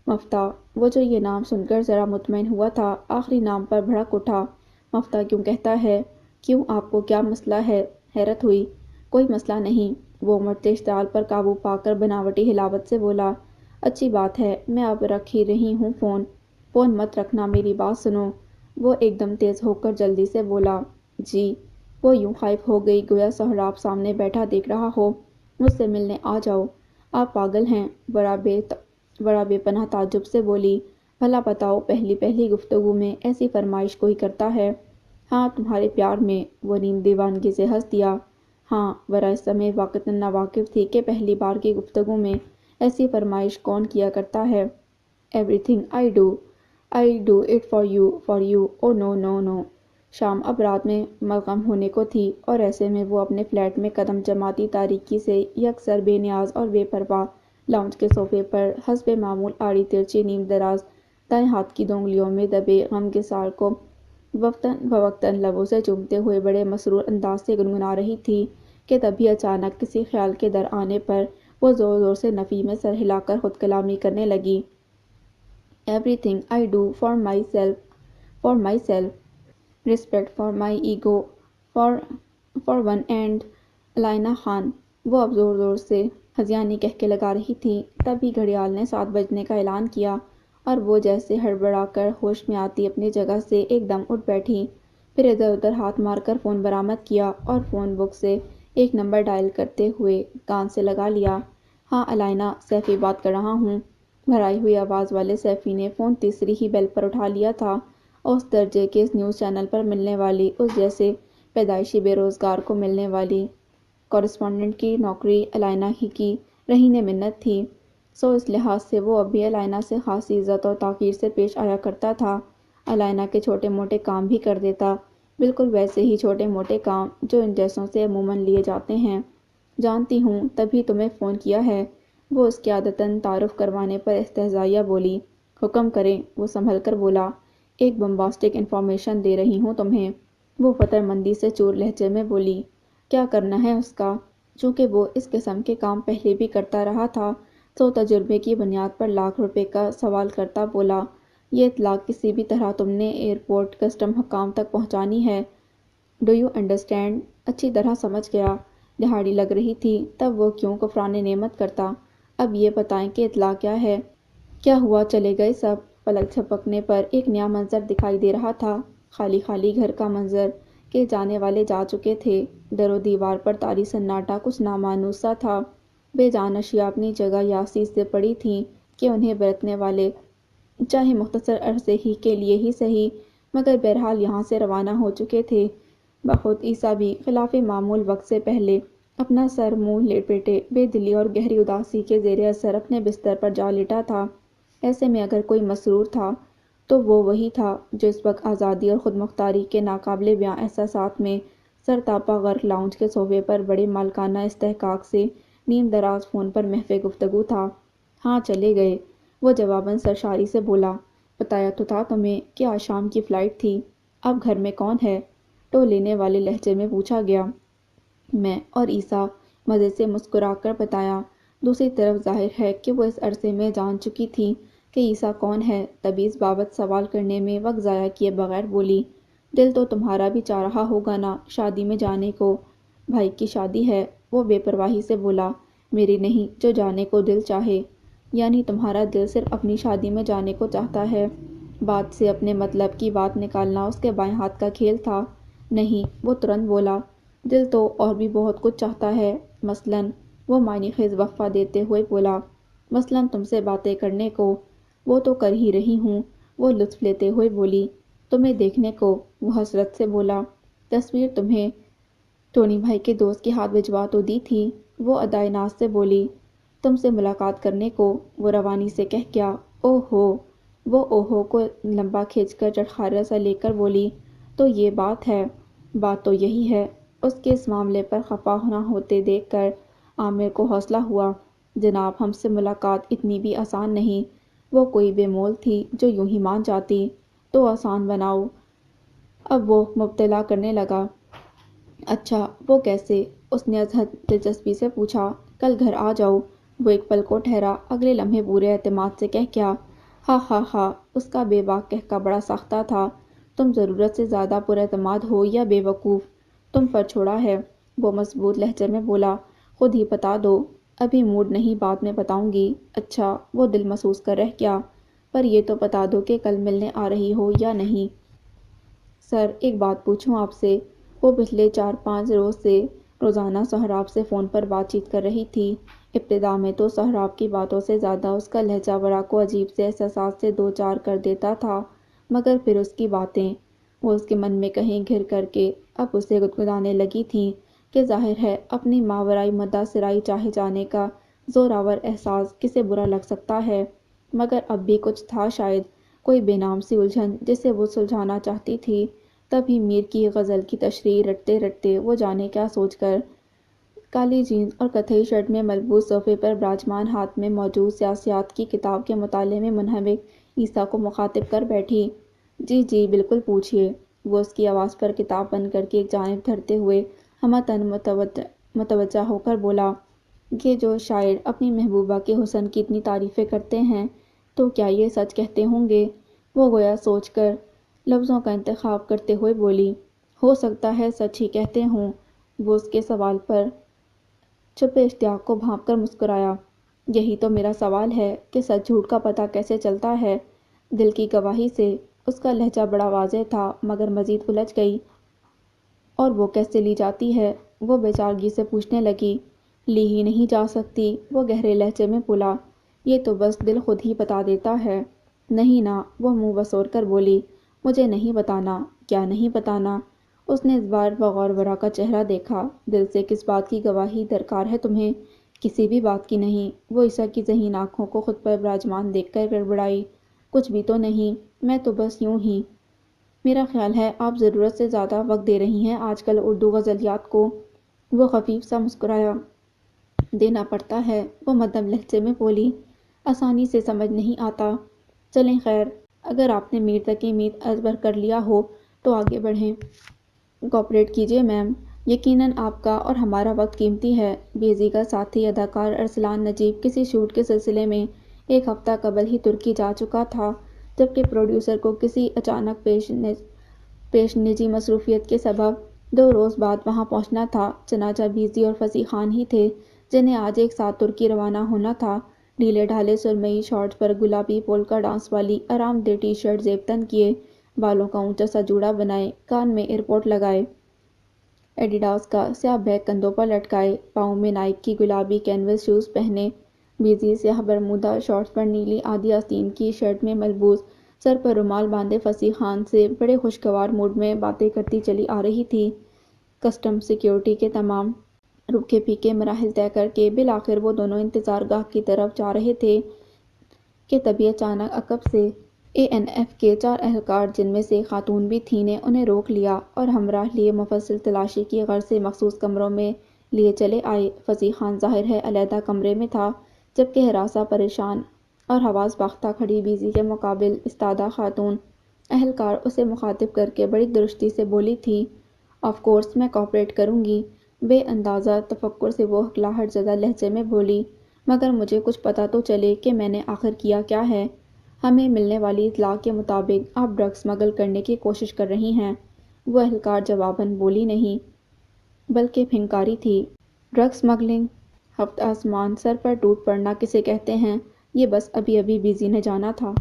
مفتہ۔ وہ جو یہ نام سن کر ذرا مطمئن ہوا تھا، آخری نام پر بھڑک اٹھا۔ مفتہ کیوں کہتا ہے؟ کیوں، آپ کو کیا مسئلہ ہے؟ حیرت ہوئی۔ کوئی مسئلہ نہیں، وہ مرتے اشتعال پر قابو پا کر بناوٹی حلاوت سے بولا۔ اچھی بات ہے، میں اب رکھ ہی رہی ہوں فون۔ فون مت رکھنا، میری بات سنو۔ وہ ایک دم تیز ہو کر جلدی سے بولا۔ جی۔ وہ یوں خائف ہو گئی گویا سہراب سامنے بیٹھا دیکھ رہا ہو۔ مجھ سے ملنے آ جاؤ۔ آپ پاگل ہیں، بڑا بے پناہ تعجب سے بولی۔ بھلا بتاؤ، پہلی پہلی گفتگو میں ایسی فرمائش کوئی کرتا ہے؟ ہاں، تمہارے پیار میں، وہ نیم دیوانگی سے ہنس دیا۔ ہاں، ورا اس سمے واقعتاً ناواقف تھی کہ پہلی بار کی گفتگو میں ایسی فرمائش کون کیا کرتا ہے۔ Everything I do it for you, oh no no no. شام اب رات میں مدغم ہونے کو تھی، اور ایسے میں وہ اپنے فلیٹ میں قدم جماتی تاریکی سے یکسر بے نیاز اور بے پرواہ لاؤنج کے صوفے پر حسب معمول آڑی ترچھی نیم دراز دائیں ہاتھ کی دونگلیوں میں دبے غم گسار کو وقتاً فوقتاً لبوں سے چومتے ہوئے بڑے مسرور انداز سے گنگنا رہی تھی کہ تبھی اچانک کسی خیال کے در آنے پر وہ زور زور سے نفی میں سر ہلا کر خود کلامی کرنے لگی۔ Everything I do for myself, respect for my ego, for one and Alaina Khan. وہ اب زور زور سے ہذیانی کہہ کے لگا رہی تھی، تبھی گھڑیال نے 7 بجنے کا اعلان کیا، اور وہ جیسے ہڑبڑا کر ہوش میں آتی اپنی جگہ سے ایک دم اٹھ بیٹھی، پھر ادھر ادھر ہاتھ مار کر فون برآمد کیا اور فون بک سے ایک نمبر ڈائل کرتے ہوئے کان سے لگا لیا۔ ہاں الائنا، سیفی بات کر رہا ہوں۔ بھرائی ہوئی آواز والے سیفی نے فون تیسری ہی بیل پر اٹھا لیا تھا۔ اس درجے کے اس نیوز چینل پر ملنے والی اس جیسے پیدائشی بے روزگار کو ملنے والی کورسپونڈنٹ کی نوکری الائنا ہی کی رہین منت تھی، سو اس لحاظ سے وہ اب بھی الائنا سے خاصی عزت اور توقیر سے پیش آیا کرتا تھا۔ الائنا کے چھوٹے موٹے کام بھی کر دیتا، بالکل ویسے ہی چھوٹے موٹے کام جو ان جیسوں سے عموماً لیے جاتے ہیں۔ جانتی ہوں، تبھی تمہیں فون کیا ہے، وہ اس کے عادتاً تعارف کروانے پر استہزائیہ بولی۔ حکم کریں، وہ سنبھل کر بولا۔ ایک بمباسٹک انفارمیشن دے رہی ہوں تمہیں، وہ فطر مندی سے چور لہجے میں بولی۔ کیا کرنا ہے اس کا؟ چونکہ وہ اس قسم کے کام پہلے بھی کرتا رہا تھا، سو تجربے کی بنیاد پر لاکھ روپے کا سوال کرتا بولا۔ یہ اطلاع کسی بھی طرح تم نے ایئرپورٹ کسٹم حکام تک پہنچانی ہے۔ Do you understand? اچھی طرح سمجھ گیا۔ دہاڑی لگ رہی تھی، تب وہ کیوں کفران نعمت کرتا۔ اب یہ بتائیں کہ اطلاع کیا ہے؟ کیا ہوا، چلے گئے سب؟ پلک جھپکنے پر ایک نیا منظر دکھائی دے رہا تھا، خالی خالی گھر کا منظر کہ جانے والے جا چکے تھے۔ در و دیوار پر طاری سناٹا کچھ نامانوس سا تھا، بے جان اشیاء اپنی جگہ یاسی سے پڑی تھیں کہ انہیں برتنے والے چاہے مختصر عرصے ہی کے لیے ہی سہی مگر بہرحال یہاں سے روانہ ہو چکے تھے۔ بخود عیسیٰ بھی خلاف معمول وقت سے پہلے اپنا سر منہ لپیٹے بے دلی اور گہری اداسی کے زیر اثر اپنے بستر پر جا لیٹا تھا۔ ایسے میں اگر کوئی مسرور تھا تو وہ وہی تھا جو اس وقت آزادی اور خود مختاری کے ناقابل بیاں احساسات میں سر تاپا غرق لاؤنج کے صوفے پر بڑے مالکانہ استحقاق سے نیم دراز فون پر محو گفتگو تھا۔ ہاں چلے گئے، وہ جواباً سرشاری سے بولا۔ بتایا تو تھا تمہیں کہ آج شام کی فلائٹ تھی۔ اب گھر میں کون ہے؟ ٹو لینے والے لہجے میں پوچھا گیا۔ میں اور عیسیٰ، مزے سے مسکرا کر بتایا۔ دوسری طرف ظاہر ہے کہ وہ اس عرصے میں جان چکی تھی کہ عیسیٰ کون ہے، تبھی اس بابت سوال کرنے میں وقت ضائع کیے بغیر بولی۔ دل تو تمہارا بھی چاہ رہا ہوگا نا شادی میں جانے کو؟ بھائی کی شادی ہے، وہ بے پرواہی سے بولا۔ میری نہیں، جو جانے کو دل چاہے۔ یعنی تمہارا دل صرف اپنی شادی میں جانے کو چاہتا ہے؟ بات سے اپنے مطلب کی بات نکالنا اس کے بائیں ہاتھ کا کھیل تھا۔ نہیں، وہ ترنت بولا، دل تو اور بھی بہت کچھ چاہتا ہے۔ مثلاً، وہ معنی خیز وقفہ دیتے ہوئے بولا، مثلاً تم سے باتیں کرنے کو۔ وہ تو کر ہی رہی ہوں، وہ لطف لیتے ہوئے بولی۔ تمہیں دیکھنے کو، وہ حسرت سے بولا۔ تصویر تمہیں ٹونی بھائی کے دوست کے ہاتھ بھجوا تو دی تھی، وہ ادائے ناز سے بولی۔ تم سے ملاقات کرنے کو، وہ روانی سے کہہ گیا۔ اوہ ہو، وہ اوہو کو لمبا کھینچ کر چٹخارا سا لے کر بولی۔ تو یہ بات ہے؟ بات تو یہی ہے۔ اس کے اس معاملے پر خفا نہ ہوتے دیکھ کر عامر کو حوصلہ ہوا۔ جناب، ہم سے ملاقات اتنی بھی آسان نہیں، وہ کوئی بے مول تھی جو یوں ہی مان جاتی۔ تو آسان بناؤ۔ اب وہ مبتلا کرنے لگا۔ اچھا، وہ کیسے؟ اس نے از حد دلچسپی سے پوچھا۔ کل گھر آ جاؤ، وہ ایک پل کو ٹھہرا، اگلے لمحے پورے اعتماد سے کہہ گیا، ہاں ہاں ہاں۔ اس کا بے باک کہکا بڑا ساختہ تھا۔ تم ضرورت سے زیادہ پر اعتماد ہو یا بے وقوف، تم پر چھوڑا ہے۔ وہ مضبوط لہجے میں بولا، خود ہی بتا دو۔ ابھی موڈ نہیں، بعد میں بتاؤں گی۔ اچھا، وہ دل محسوس کر رہ گیا، پر یہ تو بتا دو کہ کل ملنے آ رہی ہو یا نہیں۔ سر، ایک بات پوچھوں آپ سے؟ وہ پچھلے 4-5 روز سے روزانہ سہراب سے فون پر بات چیت کر رہی تھی۔ ابتدا میں تو سہراب کی باتوں سے زیادہ اس کا لہجہ برا کو عجیب سے احساسات سے دو چار کر دیتا تھا، مگر پھر اس کی باتیں، وہ اس کے من میں کہیں گھر کر کے اب اسے گدگدانے لگی تھیں کہ ظاہر ہے اپنی ماورائی مدعا سرائی چاہے جانے کا زوراور احساس کسے برا لگ سکتا ہے، مگر اب بھی کچھ تھا، شاید کوئی بے نام سی الجھن جسے وہ سلجھانا چاہتی تھی۔ تبھی میر کی غزل کی تشریح رٹتے رٹتے وہ جانے کیا سوچ کر کالی جینس اور کتھئی شرٹ میں ملبوس صوفے پر براجمان، ہاتھ میں موجود سیاسیات کی کتاب کے مطالعے میں منہمک عیسیٰ کو مخاطب کر بیٹھی۔ جی جی بالکل، پوچھیے۔ وہ اس کی آواز پر کتاب بند کر کے ایک جانب دھرتے ہوئے ہمہ متوجہ ہو کر بولا، یہ جو شاعر اپنی محبوبہ کے حسن کی اتنی تعریفیں کرتے ہیں تو کیا یہ سچ کہتے ہوں گے؟ وہ گویا سوچ کر لفظوں کا انتخاب کرتے ہوئے بولی، ہو سکتا ہے سچ ہی کہتے ہوں۔ وہ اس کے سوال پر چھپے اشتیاق کو بھانپ کر مسکرایا، یہی تو میرا سوال ہے کہ سچ جھوٹ کا پتہ کیسے چلتا ہے؟ دل کی گواہی سے۔ اس کا لہجہ بڑا واضح تھا، مگر مزید الجھ گئی۔ اور وہ کیسے لی جاتی ہے؟ وہ بے چارگی سے پوچھنے لگی۔ لی ہی نہیں جا سکتی، وہ گہرے لہجے میں بولا، یہ تو بس دل خود ہی بتا دیتا ہے۔ نہیں نا، وہ منہ بسور کر بولی، مجھے نہیں بتانا۔ کیا نہیں بتانا؟ اس نے اس بار بغور ورا کا چہرہ دیکھا۔ دل سے کس بات کی گواہی درکار ہے تمہیں؟ کسی بھی بات کی نہیں۔ وہ عیسیٰ کی ذہین آنکھوں کو خود پر براجمان دیکھ کر گڑبڑائی، کچھ بھی تو نہیں، میں تو بس یوں ہی۔ میرا خیال ہے آپ ضرورت سے زیادہ وقت دے رہی ہیں آج کل اردو غزلیات کو۔ وہ خفیف سا مسکرایا، دینا پڑتا ہے، وہ مدھم لہجے میں بولی، آسانی سے سمجھ نہیں آتا۔ چلیں خیر، اگر آپ نے میر تک کی امید ازبر کر لیا ہو تو آگے بڑھیں۔ کوآپریٹ کیجیے میم، یقیناً آپ کا اور ہمارا وقت قیمتی ہے۔ بیزی کا ساتھی اداکار ارسلان نجیب کسی شوٹ کے سلسلے میں ایک ہفتہ قبل ہی ترکی جا چکا تھا، جبکہ پروڈیوسر کو کسی اچانک پیش نجی مصروفیت کے سبب 2 روز بعد وہاں پہنچنا تھا۔ چنانچہ بیزی اور فصیح خان ہی تھے جنہیں آج ایک ساتھ ترکی روانہ ہونا تھا۔ ڈھیلے ڈھالے سرمئی شارٹس پر گلابی پولکا ڈانس والی آرام دہ ٹی شرٹ زیب تن کیے، بالوں کا اونچا سا جوڑا بنائے، کان میں ایئرپوڈ لگائے، ایڈیڈاس کا سیاہ بیگ کندھوں پر لٹکائے، پاؤں میں نائک کی گلابی کینوس شوز پہنے، بیزی سیاہ برمودا شارٹس پر نیلی آدھی آستین کی شرٹ میں ملبوس، سر پر رومال باندھے فصیح خان سے بڑے خوشگوار موڈ میں باتیں کرتی چلی آ رہی تھی۔ کسٹم سیکیورٹی کے تمام روکھے پھیکے مراحل طے کر کے بالآخر وہ دونوں انتظار گاہ کی طرف جا رہے تھے کہ تبھی اچانک عقب سے ANF کے 4 اہلکار، جن میں سے ایک خاتون بھی تھیں، نے انہیں روک لیا اور ہمراہ لیے مفصل تلاشی کی غرض سے مخصوص کمروں میں لیے چلے آئے۔ فصیح خان ظاہر ہے علیحدہ کمرے میں تھا، جبکہ ہراساں، پریشان اور حواس باختہ کھڑی بیزی کے مقابل استادہ خاتون اہلکار اسے مخاطب کر کے بڑی درستی سے بولی تھی، آف کورس میں کوآپریٹ کروں گی۔ بے اندازہ تفکر سے وہ ہکلاہٹ زدہ لہجے میں بولی، مگر مجھے کچھ پتہ تو چلے کہ میں نے آخر کیا کیا ہے۔ ہمیں ملنے والی اطلاع کے مطابق آپ ڈرگ اسمگل کرنے کی کوشش کر رہی ہیں۔ وہ اہلکار جواباً بولی نہیں، بلکہ پھنکاری تھی۔ Drug smuggling? ہفت آسمان سر پر ٹوٹ پڑنا کسے کہتے ہیں، یہ بس ابھی ابھی بیزی نے جانا تھا۔